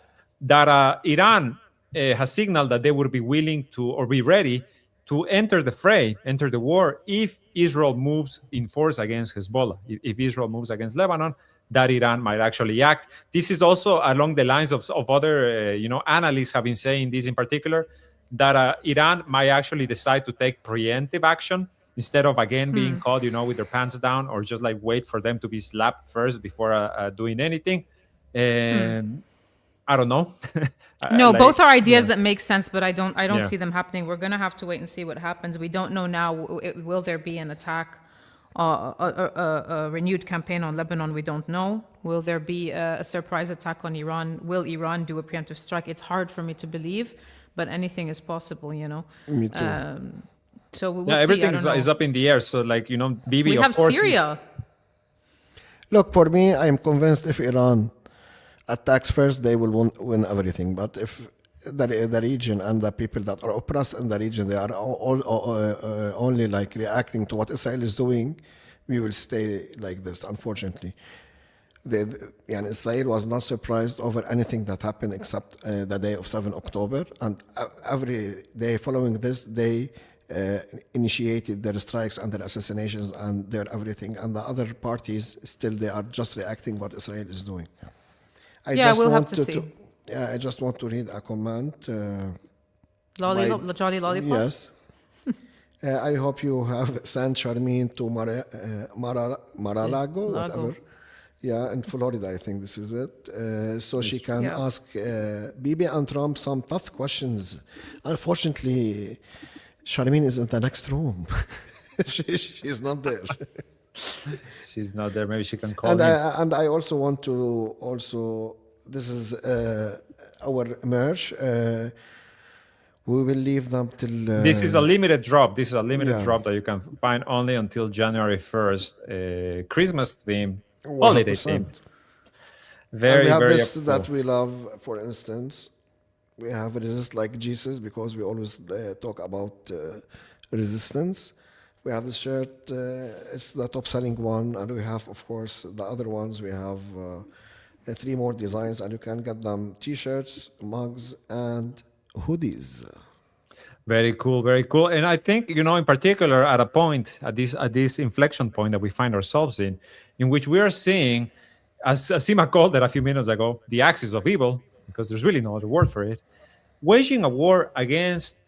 that Iran has signaled that they would be willing to, or be ready to enter the fray, enter the war, if Israel moves in force against Hezbollah. If Israel moves against Lebanon, that Iran might actually act. This is also along the lines of other, analysts have been saying this in particular, that Iran might actually decide to take preemptive action instead of again being caught, with their pants down, or just like wait for them to be slapped first before doing anything. I don't know. No, both are ideas that make sense, but I don't see them happening. We're going to have to wait and see what happens. We don't know now, will there be an attack a renewed campaign on Lebanon, we don't know. Will there be a surprise attack on Iran? Will Iran do a preemptive strike? It's hard for me to believe, but anything is possible, you know. Me too. So we'll Yeah, see. everything I don't is know. up in the air. So, like, you know, Bibi, We of have course. Syria. Look, for me, I am convinced if Iran attacks first, they will win everything. But if the region and the people that are oppressed in the region, they are only like reacting to what Israel is doing, we will stay like this, unfortunately. Israel was not surprised over anything that happened except the day of 7 October. And every day following this, they initiated their strikes and their assassinations and their everything. And the other parties, still, they are just reacting what Israel is doing. I we'll have to see. I just want to read a comment. Jolly Lollipop? Yes. I hope you have sent Charmaine to Mar-a-Lago, whatever. Yeah, in Florida, I think this is it. So she can ask Bibi and Trump some tough questions. Unfortunately, Charmaine is in the next room. She's not there. She's not there. Maybe she can call And me. I also want to this is our merch. We will leave them till. This is a limited drop. This is a limited Yeah. drop that you can find only until January 1st. Christmas theme, holiday 100%. theme. And Very, we have very this that affordable. we love. For instance, we have resist like Jesus because we always talk about resistance. We have this shirt. It's the top selling one, and we have, of course, the other ones. We have 3 more designs, and you can get them T-shirts, mugs, and hoodies. Very cool, very cool. And I think, you know, in particular, at a point, at this inflection point that we find ourselves in which we are seeing, as Sima called it a few minutes ago, the axis of evil, because there's really no other word for it, waging a war against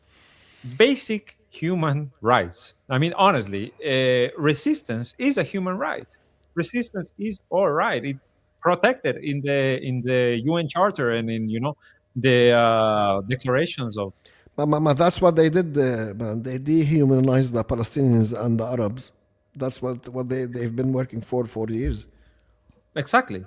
basic human rights. I mean, honestly, resistance is a human right. Resistance is all right. It's protected in the UN Charter and in, you know, the declarations of. But that's what they did, man. They dehumanized the Palestinians and the Arabs. That's what they've been working for years. Exactly,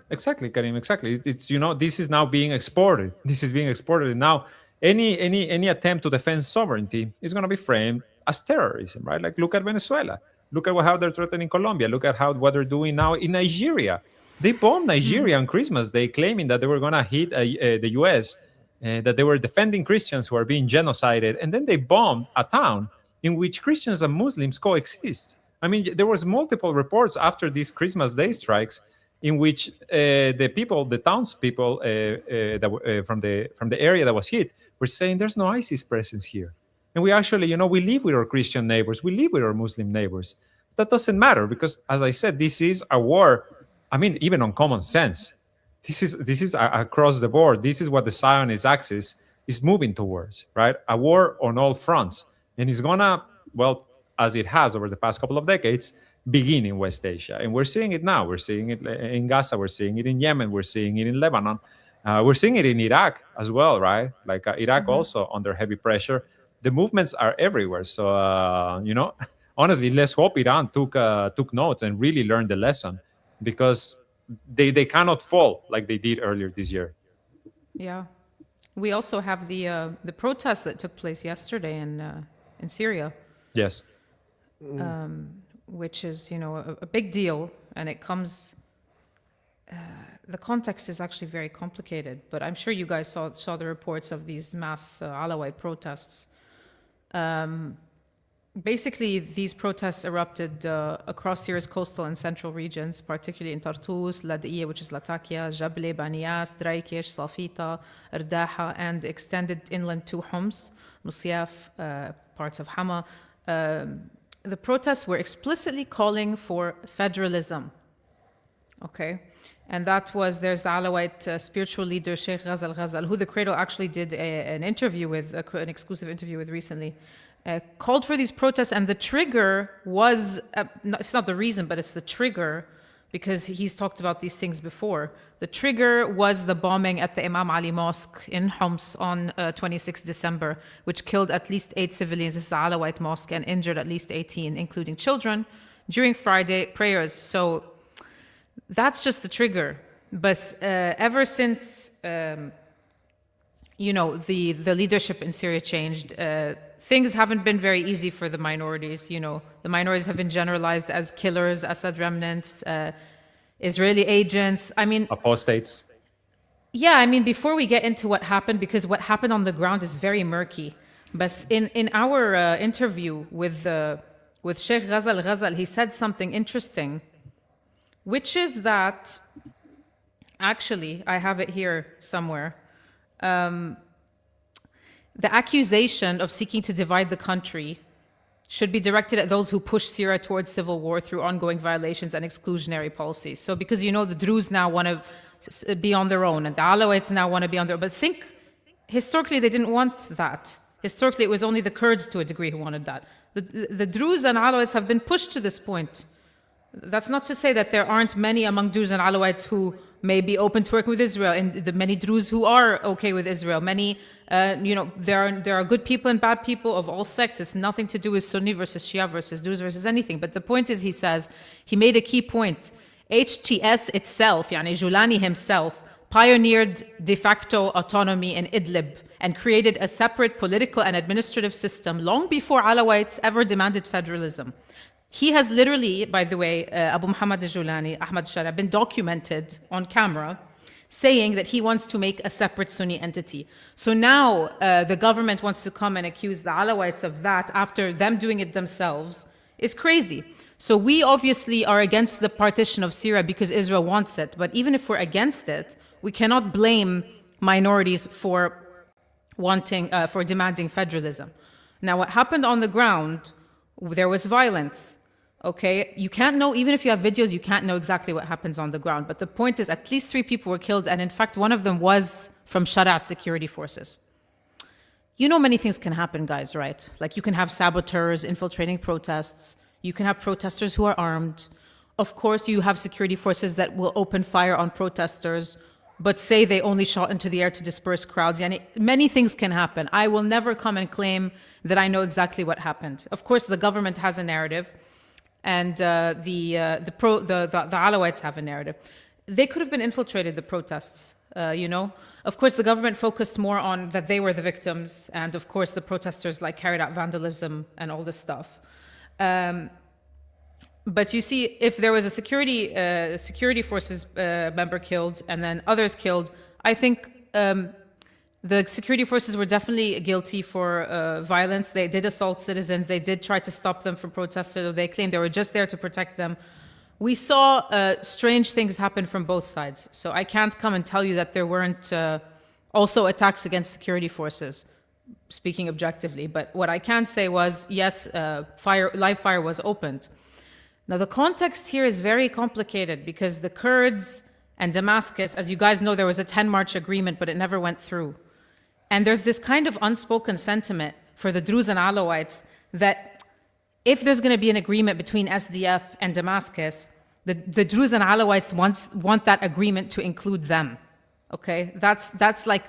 Karim. Exactly. It's, you know, this is now being exported. This is being exported, and now any attempt to defend sovereignty is going to be framed as terrorism, right? Like, look at Venezuela. Look at how they're threatening Colombia. Look at what they're doing now in Nigeria. They bombed Nigeria on Christmas Day, claiming that they were going to hit the U.S., that they were defending Christians who are being genocided, and then they bombed a town in which Christians and Muslims coexist. I mean, there was multiple reports after these Christmas Day strikes in which the townspeople from the area that was hit were saying there's no ISIS presence here. And we actually, you know, we live with our Christian neighbors, we live with our Muslim neighbors. That doesn't matter because, as I said, this is a war. I mean, even on common sense, this is across the board. This is what the Zionist axis is moving towards, right? A war on all fronts. And it's gonna, well, as it has over the past couple of decades, begin in West Asia. And we're seeing it now. We're seeing it in Gaza. We're seeing it in Yemen. We're seeing it in Lebanon. We're seeing it in Iraq as well, right? Like Iraq also under heavy pressure. The movements are everywhere. So, you know, honestly, let's hope Iran took notes and really learned the lesson, because they cannot fall like they did earlier this year. Yeah. We also have the protests that took place yesterday in Syria. Yes. Which is, you know, a big deal, and it comes. The context is actually very complicated, but I'm sure you guys saw the reports of these mass Alawite protests. Basically, these protests erupted across Syria's coastal and central regions, particularly in Tartus, Ladiya, which is Latakia, Jable, Banias, Draikish, Safita, Erdaha, and extended inland to Homs, Musyaf, parts of Hama. The protests were explicitly calling for federalism. Okay. And that was, there's the Alawite spiritual leader, Sheikh Ghazal Ghazal, who the Cradle actually did an interview with, an exclusive interview with recently, called for these protests. And the trigger was, it's not the reason, but it's the trigger, because he's talked about these things before. The trigger was the bombing at the Imam Ali Mosque in Homs on 26 December, which killed at least 8 civilians. This is the Alawite mosque, and injured at least 18, including children. during Friday prayers. So that's just the trigger. But ever since, the leadership in Syria changed, things haven't been very easy for the minorities. The minorities have been generalized as killers, Assad remnants, Israeli agents. Apostates. Yeah, before we get into what happened, because what happened on the ground is very murky. But in our interview with Sheikh Ghazal, he said something interesting, which is that, actually, I have it here somewhere, the accusation of seeking to divide the country should be directed at those who push Syria towards civil war through ongoing violations and exclusionary policies. So because the Druze now want to be on their own, and the Alawites now want to be on their own. But think, historically, they didn't want that. Historically, it was only the Kurds to a degree who wanted that. The Druze and Alawites have been pushed to this point. That's not to say that there aren't many among Druze and Alawites who may be open to working with Israel, and the many Druze who are okay with Israel. Many, there are good people and bad people of all sects. It's nothing to do with Sunni versus Shia versus Druze versus anything. But the point is, he made a key point. HTS itself, Julani himself, pioneered de facto autonomy in Idlib and created a separate political and administrative system long before Alawites ever demanded federalism. He has literally, by the way, Abu Muhammad al-Julani, Ahmad Shara, been documented on camera saying that he wants to make a separate Sunni entity. So now the government wants to come and accuse the Alawites of that after them doing it themselves is crazy. So we obviously are against the partition of Syria because Israel wants it. But even if we're against it, we cannot blame minorities for demanding federalism. Now, what happened on the ground, there was violence. Okay, you can't know, even if you have videos, you can't know exactly what happens on the ground. But the point is, at least 3 people were killed, and in fact, one of them was from Shara's security forces. Many things can happen, guys, right? Like you can have saboteurs infiltrating protests. You can have protesters who are armed. Of course, you have security forces that will open fire on protesters, but say they only shot into the air to disperse crowds. Many things can happen. I will never come and claim that I know exactly what happened. Of course, the government has a narrative, and the Alawites have a narrative. They could have been infiltrated, the protests. Of course, the government focused more on that they were the victims, and of course, the protesters carried out vandalism and all this stuff. But you see, if there was a security forces member killed and then others killed, I think the security forces were definitely guilty for violence. They did assault citizens. They did try to stop them from protesters. They claimed they were just there to protect them. We saw strange things happen from both sides. So I can't come and tell you that there weren't also attacks against security forces, speaking objectively. But what I can say was, yes, live fire was opened. Now, the context here is very complicated because the Kurds and Damascus, as you guys know, there was a 10-March agreement, but it never went through. And there's this kind of unspoken sentiment for the Druze and Alawites that if there's going to be an agreement between SDF and Damascus, the Druze and Alawites want that agreement to include them. Okay, that's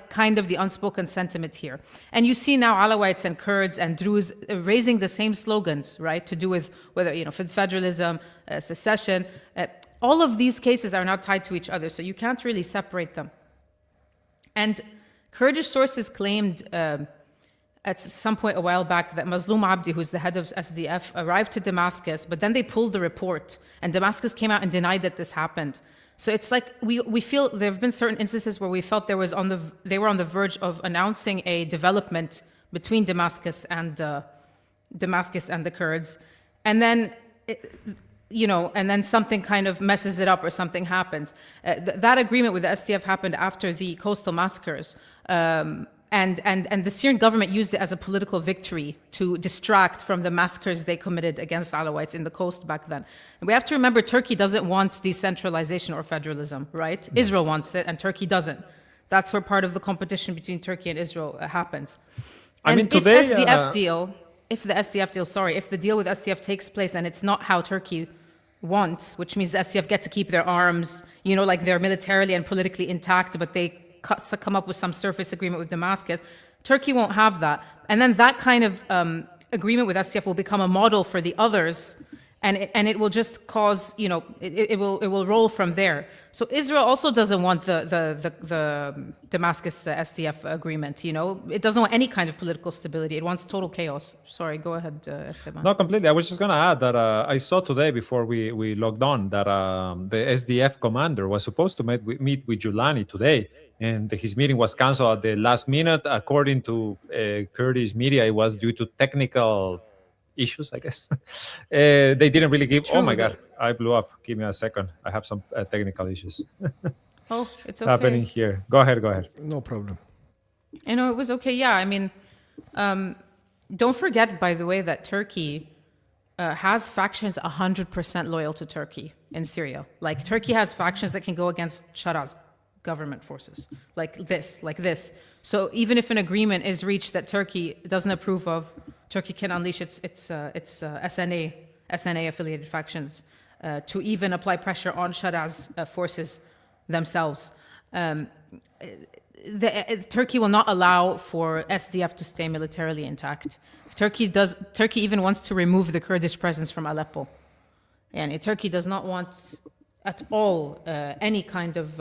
kind of the unspoken sentiment here. And you see now Alawites and Kurds and Druze raising the same slogans, right, to do with whether, federalism, secession. All of these cases are now tied to each other, so you can't really separate them. And Kurdish sources claimed at some point a while back that Mazloum Abdi, who's the head of SDF, arrived to Damascus, but then they pulled the report, and Damascus came out and denied that this happened. So it's like we feel there have been certain instances where we felt they were on the verge of announcing a development between Damascus and the Kurds, and then and then something kind of messes it up or something happens. That agreement with the SDF happened after the coastal massacres. And the Syrian government used it as a political victory to distract from the massacres they committed against Alawites in the coast back then. And we have to remember Turkey doesn't want decentralization or federalism, right? Mm-hmm. Israel wants it and Turkey doesn't. That's where part of the competition between Turkey and Israel happens. And if the deal with SDF takes place and it's not how Turkey wants, which means the SDF get to keep their arms, they're militarily and politically intact, but they come up with some surface agreement with Damascus, Turkey won't have that. And then that kind of agreement with SDF will become a model for the others, and it will just cause, it will roll from there. So Israel also doesn't want the Damascus SDF agreement. It doesn't want any kind of political stability. It wants total chaos. Sorry, go ahead, Esteban. No, completely. I was just going to add that I saw today before we logged on that the SDF commander was supposed to meet with Julani today, and his meeting was canceled at the last minute. According to Kurdish media, it was due to technical issues, I guess. They didn't really give. True, oh my God, I blew up. Give me a second. I have some technical issues Oh, it's okay. happening here. Go ahead. No problem. It was okay. Yeah, I mean, don't forget, by the way, that Turkey has factions 100% loyal to Turkey in Syria. Like, Turkey has factions that can go against Sharaz government forces, like this. So even if an agreement is reached that Turkey doesn't approve of, Turkey can unleash its SNA-affiliated factions to even apply pressure on Sharaz forces themselves. Turkey will not allow for SDF to stay militarily intact. Turkey even wants to remove the Kurdish presence from Aleppo. And Turkey does not want at all any kind of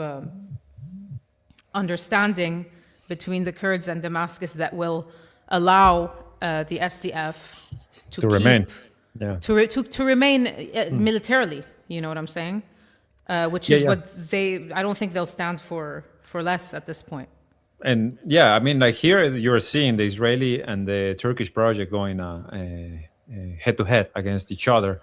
understanding between the Kurds and Damascus that will allow the SDF to remain. To remain militarily. You know what I'm saying? Which is what I don't think they'll stand for less at this point. And I mean, like, here you're seeing the Israeli and the Turkish project going head to head against each other.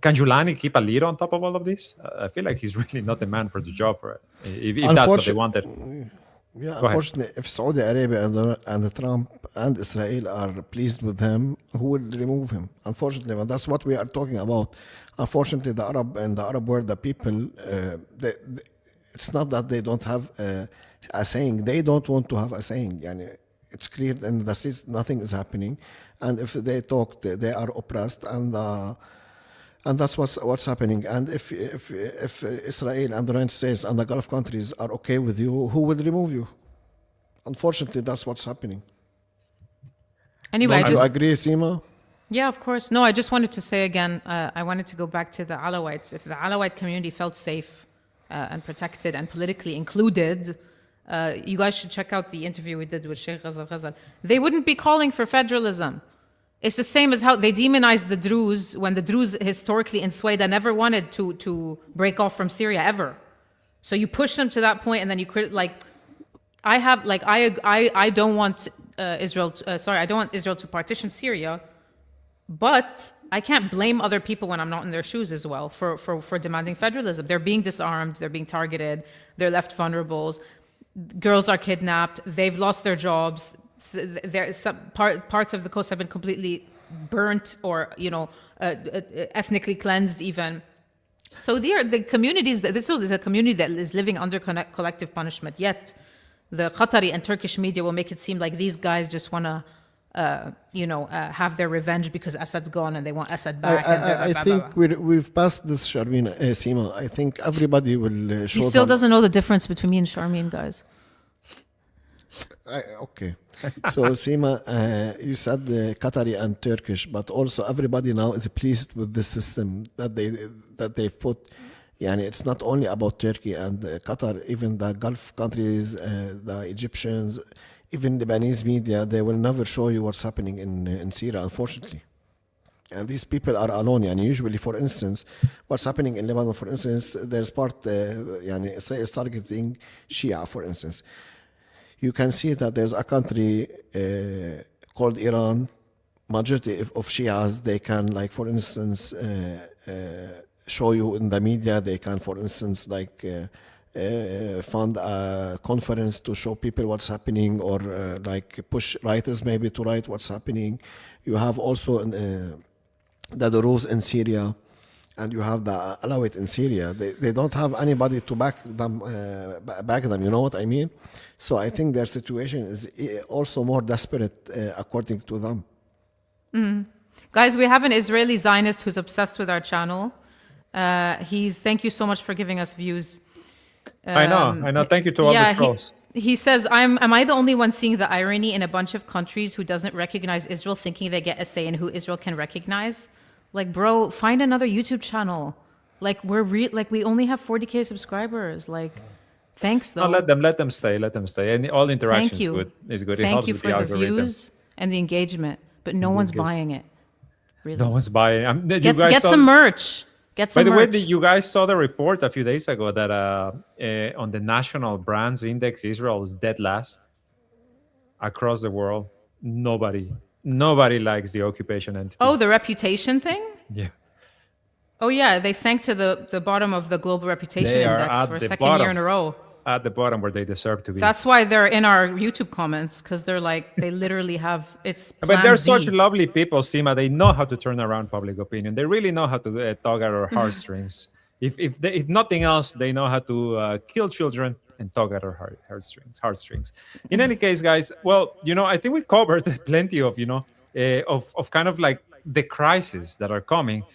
Can Julani keep a lead on top of all of this? I feel like he's really not the man for the job, if that's what they wanted. Yeah, unfortunately, if Saudi Arabia and Trump and Israel are pleased with him, who will remove him? Unfortunately, and that's what we are talking about. Unfortunately, the Arab world, the people, it's not that they don't have a saying. They don't want to have a saying. It's clear in the streets nothing is happening, and if they talk, they are oppressed, and that's what's happening. And if Israel and the United States and the Gulf countries are okay with you, who will remove you? Unfortunately, that's what's happening. Anyway, do you agree, Seema? Yeah, of course. No, I just wanted to say again, I wanted to go back to the Alawites. If the Alawite community felt safe and protected and politically included, you guys should check out the interview we did with Sheikh Ghazal. They wouldn't be calling for federalism. It's the same as how they demonized the Druze when the Druze historically in Sweden never wanted to break off from Syria ever. So you push them to that point, and then you I don't want Israel. I don't want Israel to partition Syria, but I can't blame other people when I'm not in their shoes as well for demanding federalism. They're being disarmed, they're being targeted, they're left vulnerable. Girls are kidnapped, they've lost their jobs. Some parts of the coast have been completely burnt or ethnically cleansed even. So the communities, this is a community that is living under collective punishment, yet the Qatari and Turkish media will make it seem like these guys just want to have their revenge because Assad's gone and they want Assad back. I think we've passed this, Sharmeen, Seema. I think everybody will show. He still doesn't know the difference between me and Sharmeen, guys. Okay. So, Seema, you said the Qatari and Turkish, but also everybody now is pleased with the system that they've put. It's not only about Turkey and Qatar, even the Gulf countries, the Egyptians, even Lebanese media, they will never show you what's happening in Syria, unfortunately. And these people are alone. Usually, for instance, what's happening in Lebanon, for instance, there's part, Israel is targeting Shia, for instance. You can see that there's a country called Iran, majority of Shias, they can, like, for instance, show you in the media, they can, for instance, fund a conference to show people what's happening, or push writers maybe to write what's happening. You have also the Druze in Syria, and you have the Alawite in Syria. They don't have anybody to back them. You know what I mean? So I think their situation is also more desperate, according to them. Mm. Guys, we have an Israeli Zionist who's obsessed with our channel. Thank you so much for giving us views. I know. Thank you to all the trolls. He says, am I the only one seeing the irony in a bunch of countries who doesn't recognize Israel thinking they get a say in who Israel can recognize? Like, bro, find another YouTube channel. Like, we only have 40K subscribers. Like, thanks though. No, let them stay. Let them stay. And all interaction Thank you. Is good. It Thank helps you with for the the algorithm. views and the engagement, but no one's buying it. Really. No one's buying. Get some merch. Get some By the merch. way, you guys saw the report a few days ago that on the National Brands Index, Israel is dead last across the world. Nobody likes the occupation entity. Oh, the reputation thing? Yeah. Oh, yeah. They sank to the bottom of the global reputation They are index at for a the second year in bottom. a row. At the bottom where they deserve to be. That's why they're in our YouTube comments, because they're like, they literally have, it's But plan they're B. such lovely people, Sima. They know how to turn around public opinion. They really know how to tug at our heartstrings. If nothing else, they know how to kill children and tug at our heartstrings. In any case, guys, well, I think we covered plenty of, of kind of like the crises that are coming.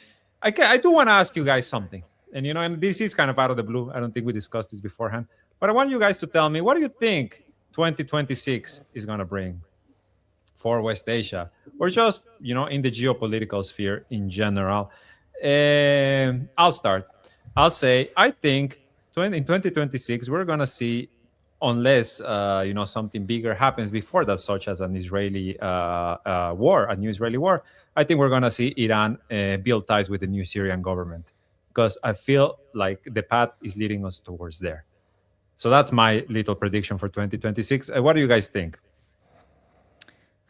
I do want to ask you guys something. And, and this is kind of out of the blue. I don't think we discussed this beforehand. But I want you guys to tell me, what do you think 2026 is going to bring for West Asia, or just, in the geopolitical sphere in general? I'll start. I'll say, I think in 2026, we're going to see, unless, something bigger happens before that, such as an Israeli war, a new Israeli war, I think we're going to see Iran build ties with the new Syrian government, because I feel like the path is leading us towards there. So that's my little prediction for 2026. What do you guys think?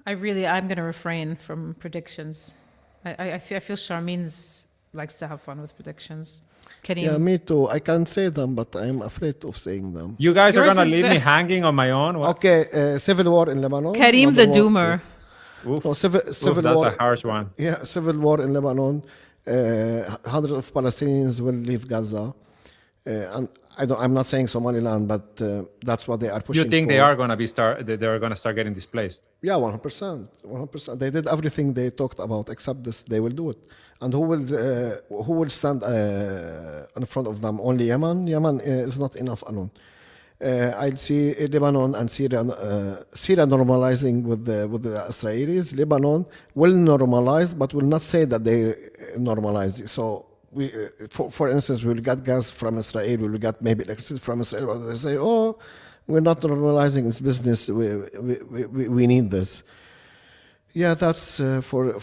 I'm going to refrain from predictions. I feel Charmin's likes to have fun with predictions. Karim. Yeah, me too. I can say them, but I'm afraid of saying them. You guys are Yours going to is leave me hanging on my own? What? Okay, civil war in Lebanon. Karim the number one. Doomer. Oof. No, civil That's war. a harsh one. Yeah, civil war in Lebanon. Hundreds of Palestinians will leave Gaza. And I'm not saying Somaliland, but that's what they are pushing. You think for. they are going to they're going to start getting displaced? Yeah, 100%. They did everything they talked about except this. They will do it. And who will stand in front of them? Only Yemen. Yemen is not enough alone. I'll see Lebanon and Syria normalizing with the Israelis. Lebanon will normalize, but will not say that they normalize. So we, for instance, we will get gas from Israel. We will get maybe electricity from Israel. But they say, "Oh, we're not normalizing this business. We need this." Yeah, that's for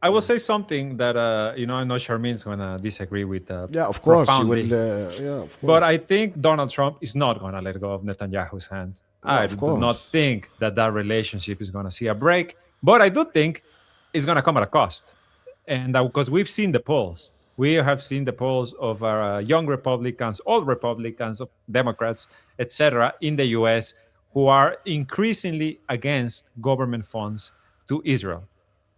I will say something that I know Charmin's gonna disagree with. Yeah, of course you profoundly. will. Yeah, of course. But I think Donald Trump is not gonna let go of Netanyahu's hands. I of do course. not think that relationship is gonna see a break. But I do think it's gonna come at a cost, and because we've seen the polls. We have seen the polls of young Republicans, old Republicans, of Democrats, etc., in the U.S., who are increasingly against government funds to Israel.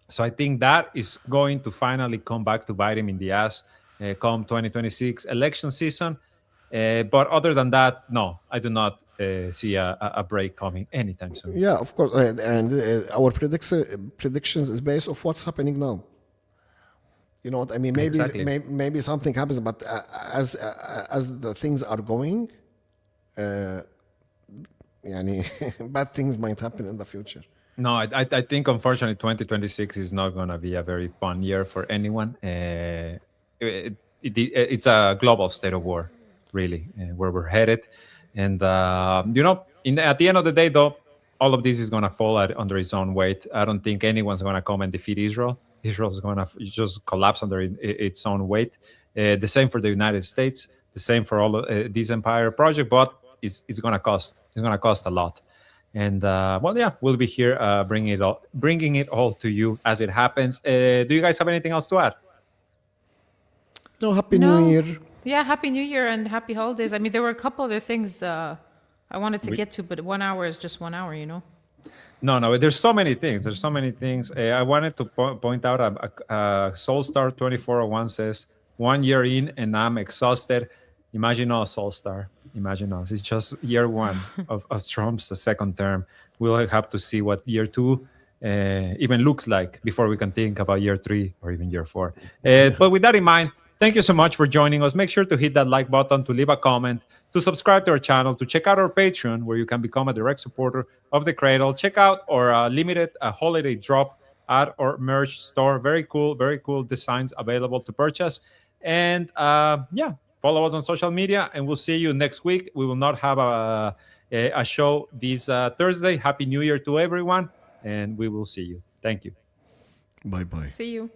So I think that is going to finally come back to bite him in the ass come 2026 election season. But other than that, no, I do not see a break coming anytime soon. Yeah, of course. And our predictions is based off what's happening now. You know what I mean? Maybe Exactly. maybe something happens, but as the things are going, bad things might happen in the future. No, I think unfortunately 2026 is not going to be a very fun year for anyone. It's a global state of war, really, where we're headed. And, at the end of the day, though, all of this is going to fall under its own weight. I don't think anyone's going to come and defeat Israel. Israel's going to just collapse under its own weight. The same for the United States, the same for all this empire project, but it's going to cost. It's going to cost a lot. And we'll be here bringing it all to you as it happens. Do you guys have anything else to add? No, Happy New Year. Yeah, Happy New Year and Happy Holidays. I mean, there were a couple other things I wanted to get to, but 1 hour is just 1 hour, No, there's so many things. I wanted to point out Soulstar 2401 says, 1 year in and I'm exhausted. Imagine us, Soulstar. Imagine us. It's just year one of Trump's second term. We'll have to see what year two even looks like before we can think about year three or even year four. But with that in mind, Thank you so much for joining us. Make sure to hit that like button, to leave a comment, to subscribe to our channel, to check out our Patreon, where you can become a direct supporter of The Cradle. Check out our limited holiday drop at our merch store. Very cool designs available to purchase. And yeah, follow us on social media, and we'll see you next week. We will not have a show this Thursday. Happy New Year to everyone, and we will see you. Thank you. Bye-bye. See you.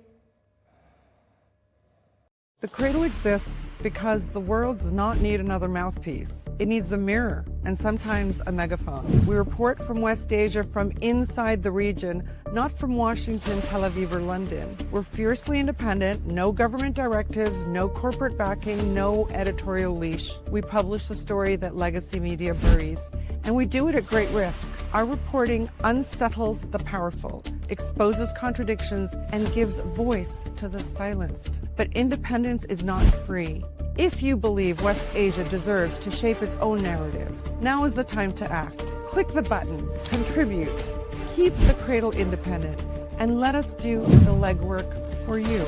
The Cradle exists because the world does not need another mouthpiece. It needs a mirror and sometimes a megaphone. We report from West Asia from inside the region, not from Washington, Tel Aviv, or London. We're fiercely independent, no government directives, no corporate backing, no editorial leash. We publish the story that legacy media buries, and we do it at great risk. Our reporting unsettles the powerful, exposes contradictions, and gives voice to the silenced. But independence is not free. If you believe West Asia deserves to shape its own narratives, now is the time to act. Click the button, contribute, keep the Cradle independent, and let us do the legwork for you.